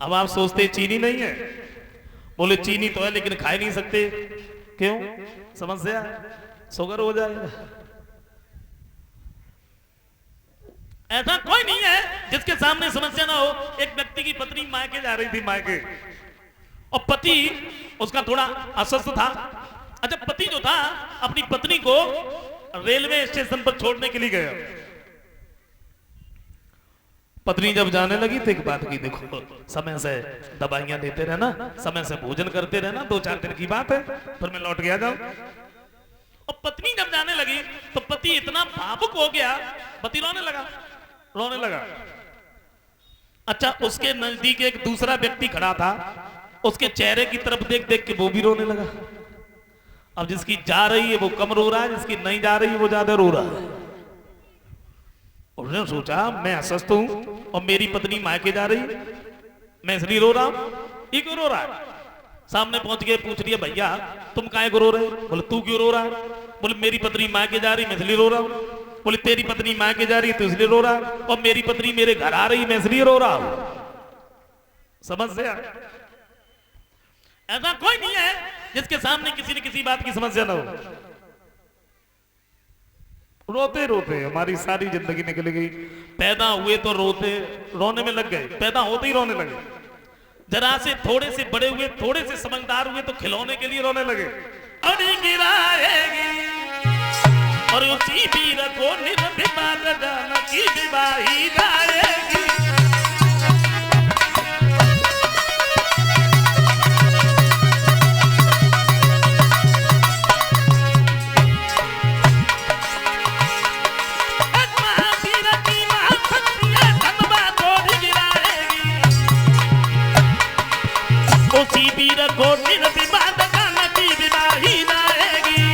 अब आप सोचते चीनी नहीं है, बोले चीनी तो है लेकिन खा नहीं सकते। क्यों? समस्या, शुगर हो जाएगा। ऐसा कोई नहीं है जिसके सामने समस्या ना हो। एक व्यक्ति की पत्नी मायके जा रही थी, मायके, और पति उसका थोड़ा अस्वस्थ था। अच्छा, पति जो था अपनी पत्नी को रेलवे स्टेशन पर छोड़ने के लिए गया। पत्नी जब जाने लगी तो एक बात की, देखो समय से दवाइयां देते रहना, समय से भोजन करते रहना, 2-4 दिन की बात है, फिर मैं लौट के आ जाऊं। और पत्नी जब जाने लगी तो पति इतना भावुक हो गया, पति रोने लगा। अच्छा, उसके नजदीक एक दूसरा व्यक्ति खड़ा था, उसके चेहरे की तरफ देख देख के वो भी रोने लगा। अब जिसकी जा रही है वो कम रो रहा है, जिसकी नहीं जा रही है वो ज्यादा रो रहा है। उसने सोचा मैं अस्वस्थ हूं और मेरी पत्नी मायके जा रही, मैं इसलिए रो रहा हूं, ये क्यों रो रहा है? सामने पहुंच गए, पूछ लिया भैया तुम काहे को रो रहे? बोले तू क्यों रो रहा है? बोले मेरी पत्नी मायके जा रही, मैं इसलिए रो रहा हूं। बोले तेरी पत्नी मायके जा रही है तो इसलिए रो रहा है, और मेरी पत्नी मेरे घर आ रही मैं इसलिए रो रहा हूं। समझ से ऐसा कोई नहीं है जिसके सामने किसी न किसी बात की समस्या ना हो। रोते रोते हमारी सारी जिंदगी निकल गई। पैदा हुए तो रोने में लग गए, पैदा होते ही रोने लगे। जरा से थोड़े से बड़े हुए, थोड़े से समझदार हुए तो खिलौने के लिए रोने लगे। अड़ी गिराएगी और उसी वीर को निर्विवाद जान की विवाही जाएगी। उसी वीर को निर्विवाद जान की विवाही जाएगी।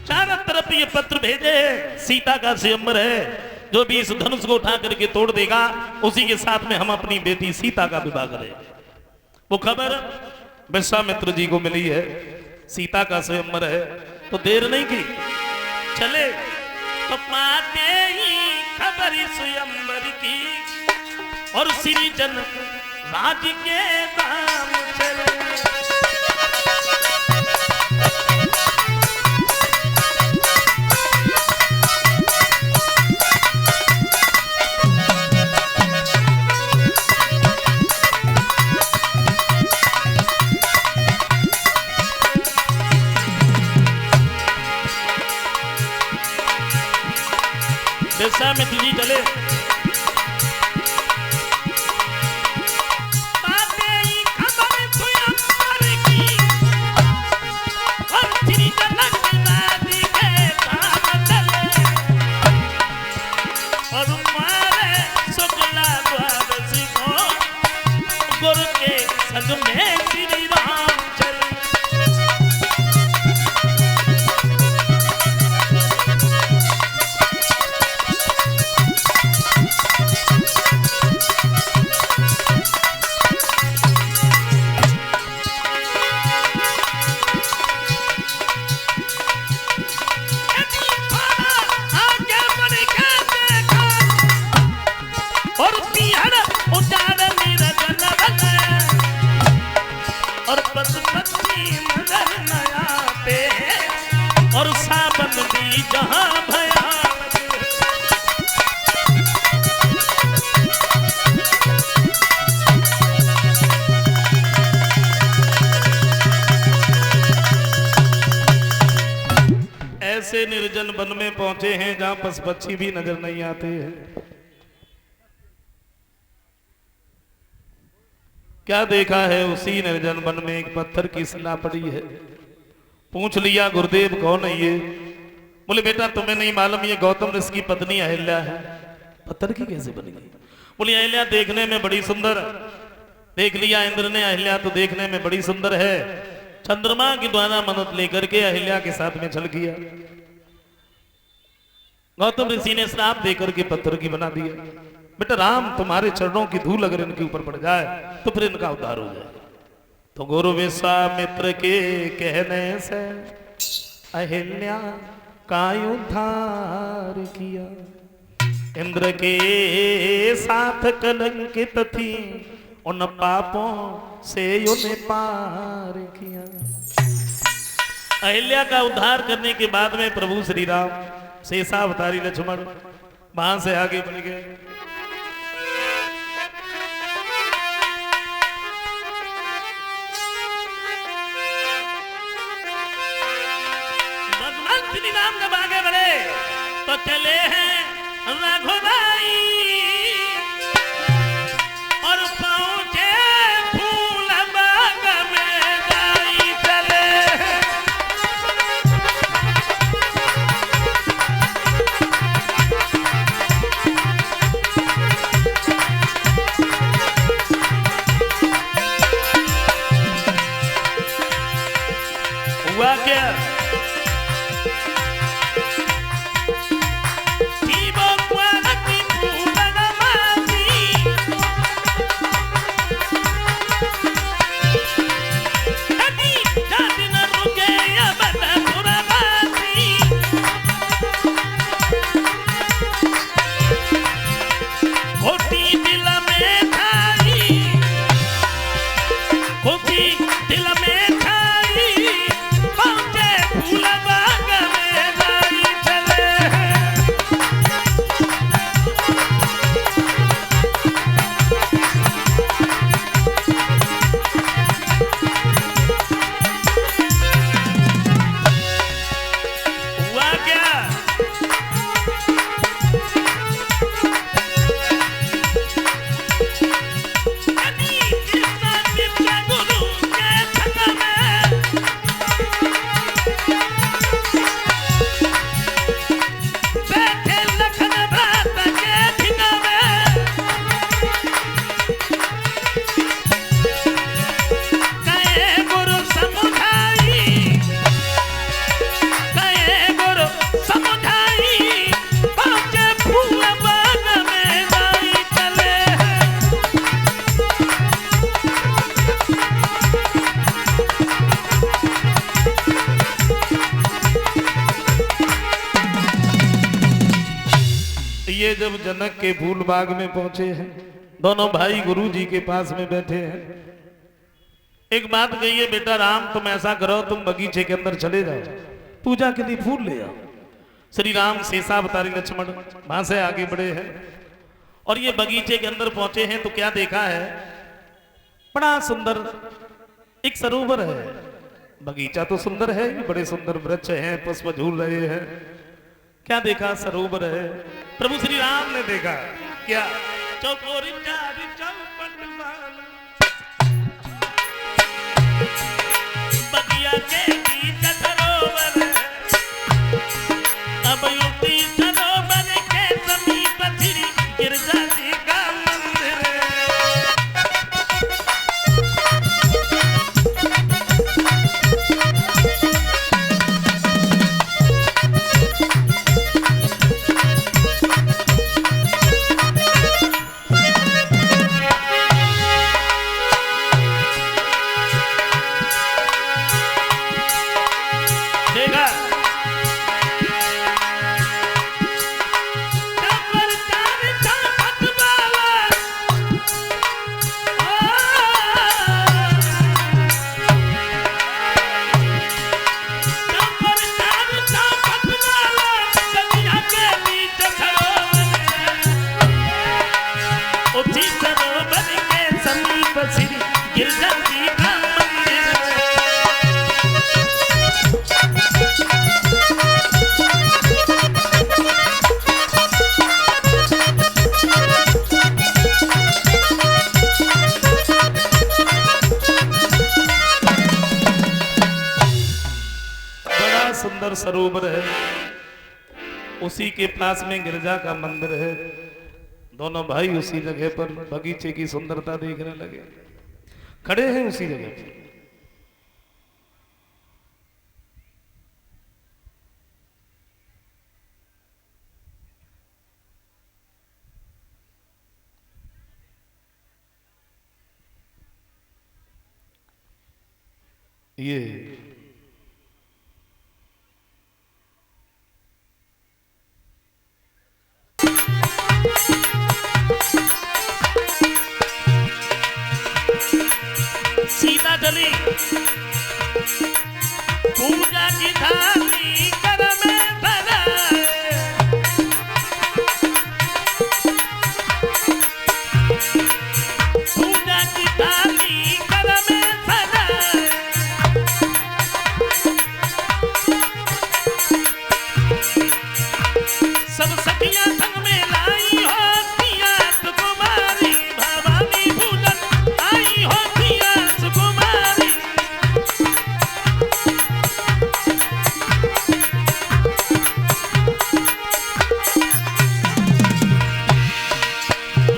चारों तरफ ये पत्र भेजे, सीता का स्वयंवर है, जो भी इस धनुष को उठा करके तोड़ देगा उसी के साथ में हम अपनी बेटी सीता का विवाह करें। वो खबर विश्वामित्र जी को मिली है, सीता का स्वयंवर है, तो देर नहीं की, चले तो पाते ही खबर स्वयंवर की और श्री जनक राज के दाम चले। विश्वामित्र जी चले, पाते ही खबर स्वयंवर की और श्री जनक राज के दाम चले। और मारे शुक्ला द्वादश को गुरु के संग में श्री राम चले। और सावन भी जहां भयानक। ऐसे निर्जन वन में पहुंचे हैं जहां पशु पक्षी भी नजर नहीं आते हैं। क्या देखा है? उसी निर्जन वन में एक पत्थर की शिला पड़ी है। पूछ लिया गुरुदेव कौन है ये? बोले बेटा तुम्हें नहीं मालूम, ये गौतम ऋषि की पत्नी अहिल्या है। पत्थर की कैसे बन गई? बोली अहिल्या देखने में बड़ी सुंदर। देख लिया इंद्र ने, अहिल्या तो देखने में बड़ी सुंदर है। चंद्रमा के द्वारा मदद लेकर के अहिल्या के साथ में चल गया। गौतम ऋषि ने श्राप देकर के पत्थर की बना दिया। बेटा राम तुम्हारे चरणों की धूल अगर इनके ऊपर पड़ जाए तो फिर इनका उद्धार हो जाए। तो गुरु विश्वामित्र के कहने से अहिल्या का उद्धार किया। इंद्र के साथ कलंकित थी, उन पापों से उन्हें पार किया। अहिल्या का उद्धार करने के बाद में प्रभु श्री राम शेषावतारी लक्ष्मण वहां से आगे बढ़ गए। नाम जब आगे बढ़े तो चले हैं रघुराई। जब जनक के फूल बाग में पहुंचे हैं, दोनों भाई गुरु जी के पास में बैठे हैं। एक बात कहिए बेटा राम, तुम ऐसा करो, तुम बगीचे के अंदर चले जाओ, पूजा के लिए फूल ले आओ। श्री राम शेषावतारी लक्ष्मण वहां से आगे बढ़े हैं और ये बगीचे के अंदर पहुंचे हैं तो क्या देखा है, बड़ा सुंदर एक सरोवर है। बगीचा तो सुंदर है, बड़े सुंदर वृक्ष हैं, पुष्प झूल रहे हैं। क्या देखा, सरोवर है। प्रभु श्री राम ने देखा क्या, चौकोरी चारी चौपट वाला बगिया के बीच सरोवर है, अब युक्ति सरोवर के समीप श्री गिरजा जी का मंदिर है। सुंदर सरोवर है, उसी के पास में गिरजा का मंदिर है। दोनों भाई उसी जगह पर बगीचे की सुंदरता देखने लगे, खड़े हैं उसी जगह पर। ये सीता चली पूजा की थाली कर में धराए, पूजा की थाली कर में धराए, सब सखियां संग में लाई होतियां सुकुमारी, भवानी भूलन आई होतियां सुकुमारी।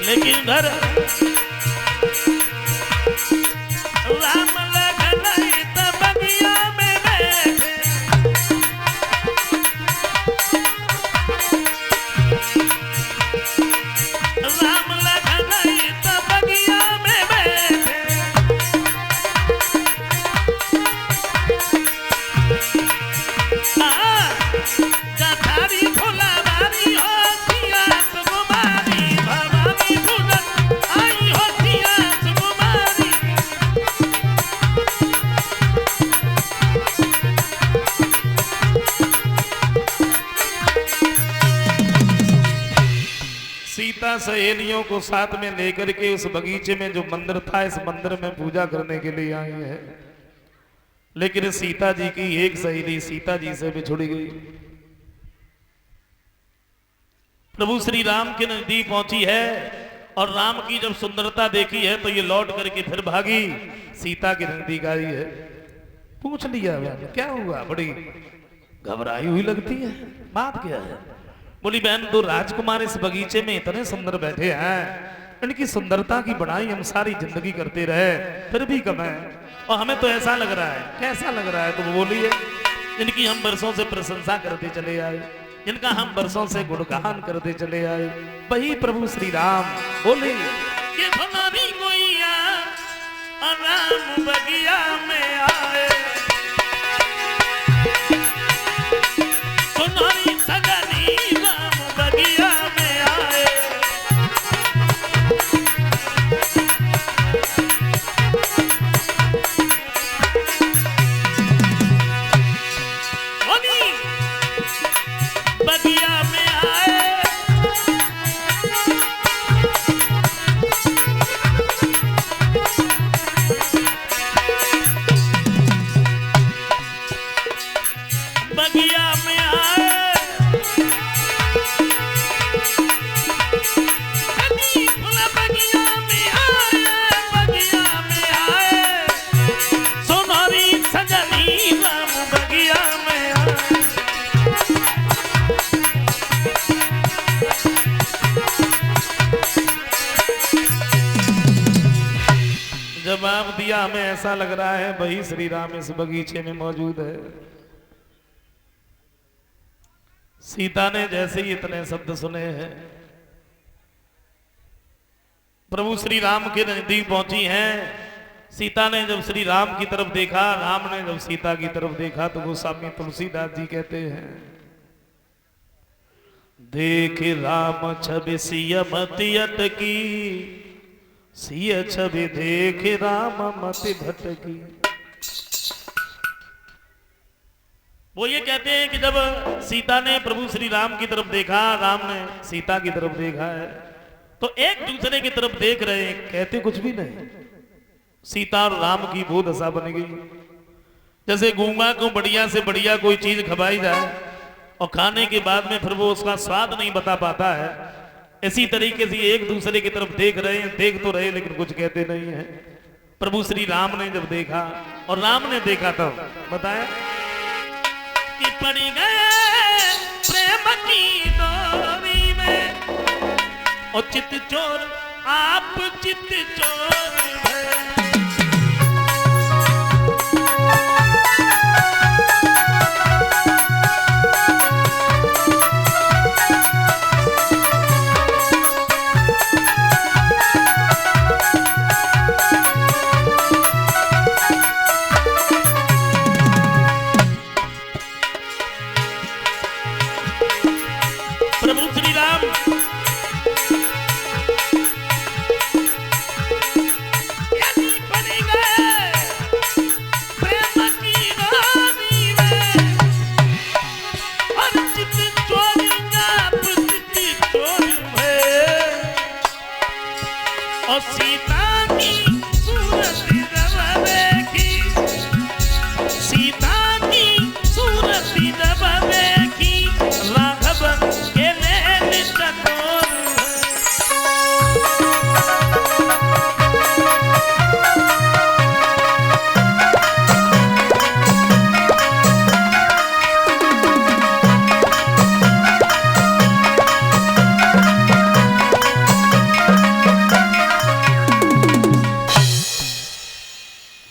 लेकिन घर राम लखन त बगिया में बैठे, राम लखन त बगिया में बैठे, गाठारी फुलवारी होतियां सुकुमारी, भवानी भूलन आई होतियां सुकुमारी। सीता सहेलियों को साथ में लेकर के उस बगीचे में जो मंदिर था, इस मंदिर में पूजा करने के लिए आई है। लेकिन सीता जी की एक सहेली सीता जी से बिछुड़ गई। प्रभु श्री राम के नजदीक पहुंची है और राम की जब सुंदरता देखी है तो ये लौट करके फिर भागी, सीता के नजदीक आई है। पूछ लिया क्या हुआ, बड़ी घबराई हुई लगती है, बात क्या है? बोली बहन, तो राजकुमार इस बगीचे में इतने सुंदर बैठे हैं, इनकी सुंदरता की बढ़ाई हम सारी जिंदगी करते रहे फिर भी कम है, और हमें तो ऐसा लग रहा है। कैसा लग रहा है? तो बोलिए, जिनकी हम बरसों से प्रशंसा करते चले आए, जिनका हम बरसों से गुणगान करते चले आए, वही प्रभु श्री राम। बोले ये भवानी गोइया राम बगिया में आए, सुनारी सगनी राम बगिया में आए, जवाब दिया, हमें ऐसा लग रहा है वही श्री राम इस बगीचे में मौजूद है। सीता ने जैसे ही इतने शब्द सुने हैं, प्रभु श्री राम के नजदीक पहुंची हैं। सीता ने जब श्री राम की तरफ देखा, राम ने जब सीता की तरफ देखा, तो गोस्वामी तुलसीदास जी कहते हैं, देख राम छवि सिय मति अटकी, सिय छवि देख राम मति भटकी। वो ये कहते हैं कि जब सीता ने प्रभु श्री राम की तरफ देखा, राम ने सीता की तरफ देखा है, तो एक दूसरे की तरफ देख रहे हैं, कहते कुछ भी नहीं। सीता और राम की वो दशा बन गई जैसे गूंगा को बढ़िया से बढ़िया कोई चीज खवाई जाए और खाने के बाद में फिर वो उसका स्वाद नहीं बता पाता है, इसी तरीके से एक दूसरे की तरफ देख रहे हैं, देख तो रहे लेकिन कुछ कहते नहीं है। प्रभु श्री राम ने जब देखा और राम ने देखा तब बताया कि पड़ी गए प्रेम की डोरी में, और चित चोर आप चित चोर है। प्रभु श्री राम और सीता की सूरत जब देखी, सीता की सूरत जब देखी, राघव के नैन चकोर।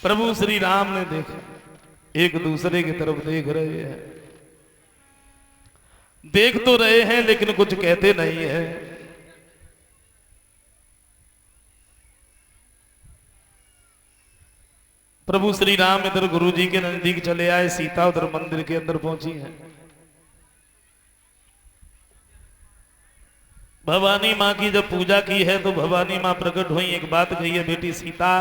प्रभु श्री राम ने देखा, एक दूसरे की तरफ देख रहे हैं, देख तो रहे हैं लेकिन कुछ कहते नहीं है। प्रभु श्री राम इधर गुरु जी के नजदीक चले आए, सीता उधर मंदिर के अंदर पहुंची है। भवानी माँ की जब पूजा की है तो भवानी माँ प्रकट हुई, एक बात कही है, बेटी सीता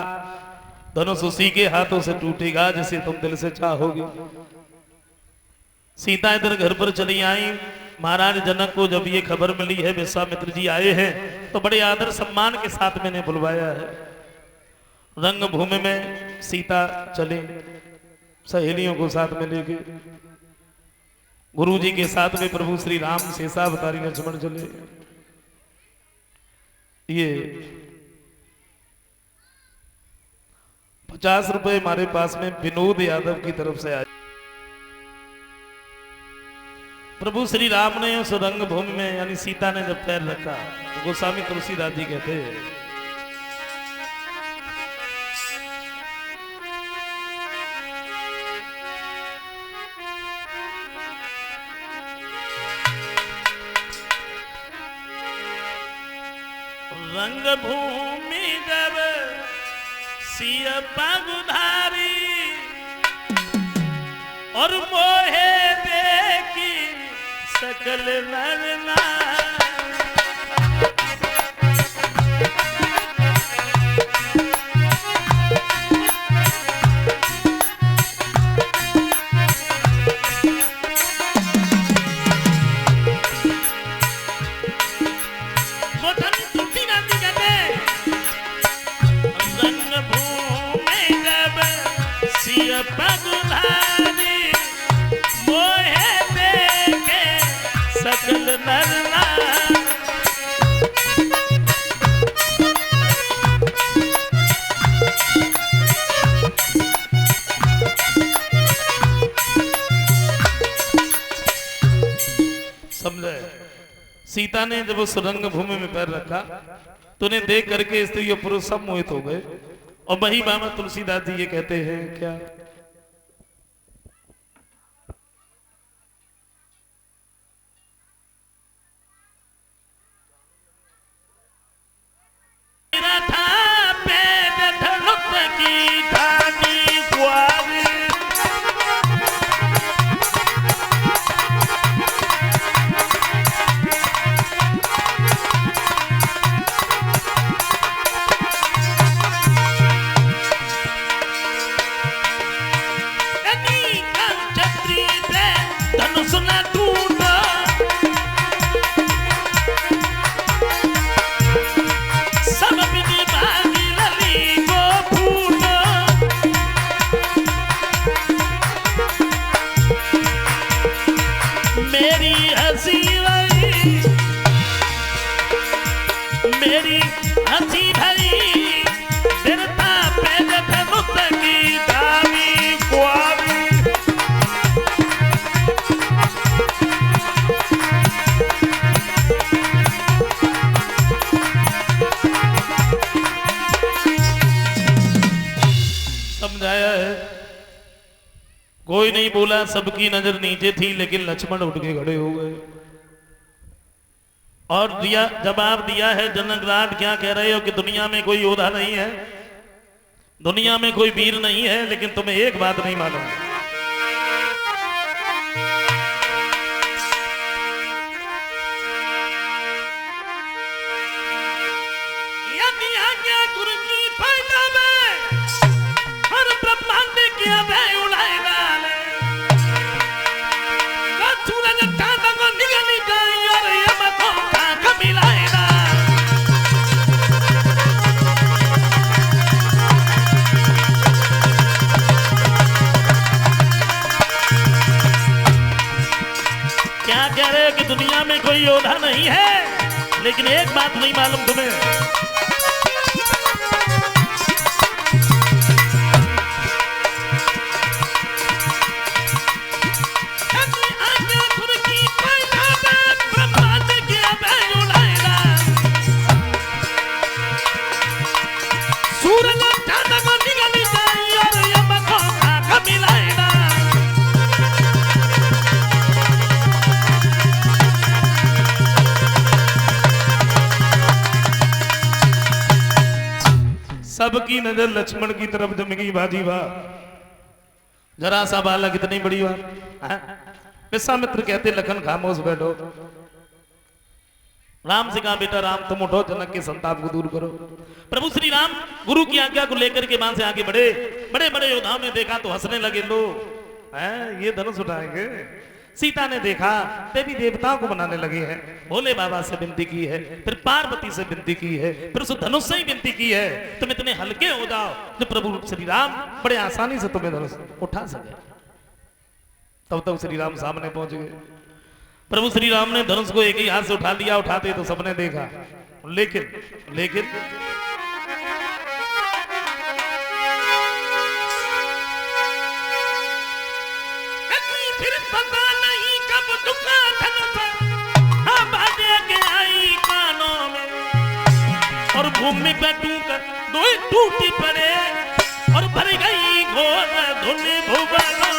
धनुष उसी के हाथों से टूटेगा जिसे तुम दिल से चाहोगे। सीता इधर घर पर चली आई। महाराज जनक को जब ये खबर मिली है विश्वामित्र जी आए हैं, तो बड़े आदर सम्मान के साथ मैंने बुलवाया है। रंग भूमि में सीता चले सहेलियों को साथ में लेके, गुरु जी के साथ में प्रभु श्री राम शेषावतारी लक्ष्मण चले। ये 50 रुपए हमारे पास में विनोद यादव की तरफ से आए। प्रभु श्री राम ने उस रंग भूमि में यानी सीता ने जब पैर रखा तो गोस्वामी तुलसीदास जी कहते हैं, रंग भूमि जब सिय पगुधारी और मोहे देखी सकल नर नारी। पगुधारी मोहे देखे सकल नर नारी। समझे? सीता ने जब उस रंग भूमि में पैर रखा तो उन्हें देख करके स्त्री और पुरुष सब मोहित हो गए और वही बाबा तुलसीदास जी ये कहते हैं क्या, मेरी हंसी भरी बिरता पे मुक्त की दावी कुआवी। समझाया है, कोई नहीं बोला, सबकी नजर नीचे थी, लेकिन लक्ष्मण उठ के खड़े हो गए और दिया जवाब दिया है। जनकराज क्या कह रहे हो कि दुनिया में कोई योद्धा नहीं है, दुनिया में कोई वीर नहीं है, लेकिन तुम्हें एक बात नहीं मालूम। यदि आज्ञा गुरु की पैदा में हर ब्रह्मांड की अभय उड़ाए डाले, सूरज चांद को निगली जाए और यमकों का मिलाए ना। क्या कह रहे हो कि दुनिया में कोई योद्धा नहीं है, लेकिन एक बात नहीं मालूम तुम्हें, सबकी नजर लक्ष्मण की तरफ जम गई। बाजी वाह, जरा सा बालक इतनी बड़ी बात। विश्वामित्र कहते लखन खामोश बैठो। राम से कहा बेटा राम तुम उठो, जनक के संताप को दूर करो। प्रभु श्री राम गुरु की आज्ञा को लेकर के वहां से आगे बढ़े। बड़े बड़े योद्धाओं ने देखा तो हंसने लगे, लो ये धनुष उठाएंगे। सीता ने देखा, देवी देवताओं को बनाने लगे हैं। भोले बाबा से विनती की है, फिर पार्वती से विनती की है, फिर उस धनुष से ही विनती की है तुम इतने हल्के हो जाओ जो प्रभु श्री राम बड़े आसानी से तुम्हें धनुष उठा सके। तब तक श्री राम सामने पहुंच गए। प्रभु श्री राम ने धनुष को एक ही हाथ से उठा लिया। उठाते तो सबने देखा, लेकिन फिर पता नहीं कब दुखा धनुष बाजे के आई कानों में और भूमि पे टूटी पड़े और भर गई घोर धुनी भुवनों।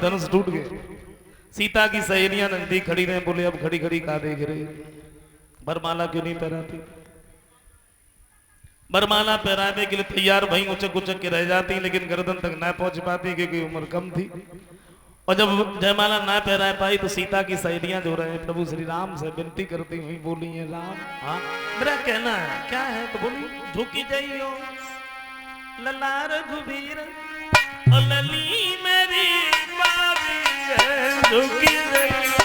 धनुष टूट गए। सीता की सहेलियां नजदीक खड़ी रहे, बोले अब खड़ी खड़ी कहा देख रहे, वरमाला क्यों नहीं पहराती? वरमाला पहराने के लिए तैयार वहीं उचक उचक के रह जाती, लेकिन गर्दन तक न पहुंच पाती क्योंकि उम्र कम थी। और जब जयमाला ना पहरा पाई तो सीता की सहेलियां जो रहे प्रभु श्री राम से विनती करती हुई बोली है, राम हाँ मेरा कहना है क्या है? तो बोली झुकी जाइयो ललार घुबीर और लली मेरी बाबी है, झुकी जाइयो।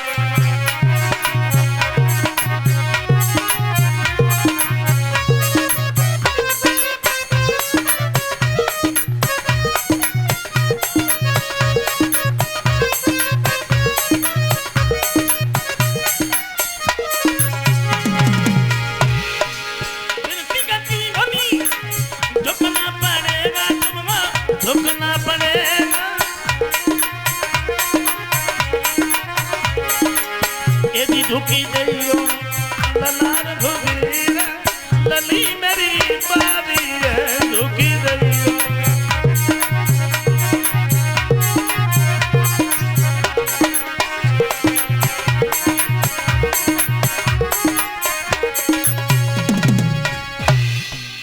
झुकना पड़ेगा यदि झुकी जाइयो ललार घुबीर लली मेरी बाबी है, झुकी जाइयो।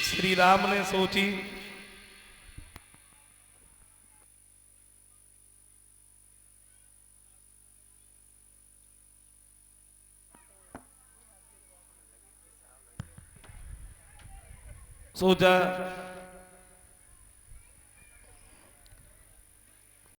श्री राम ने सोची सोचा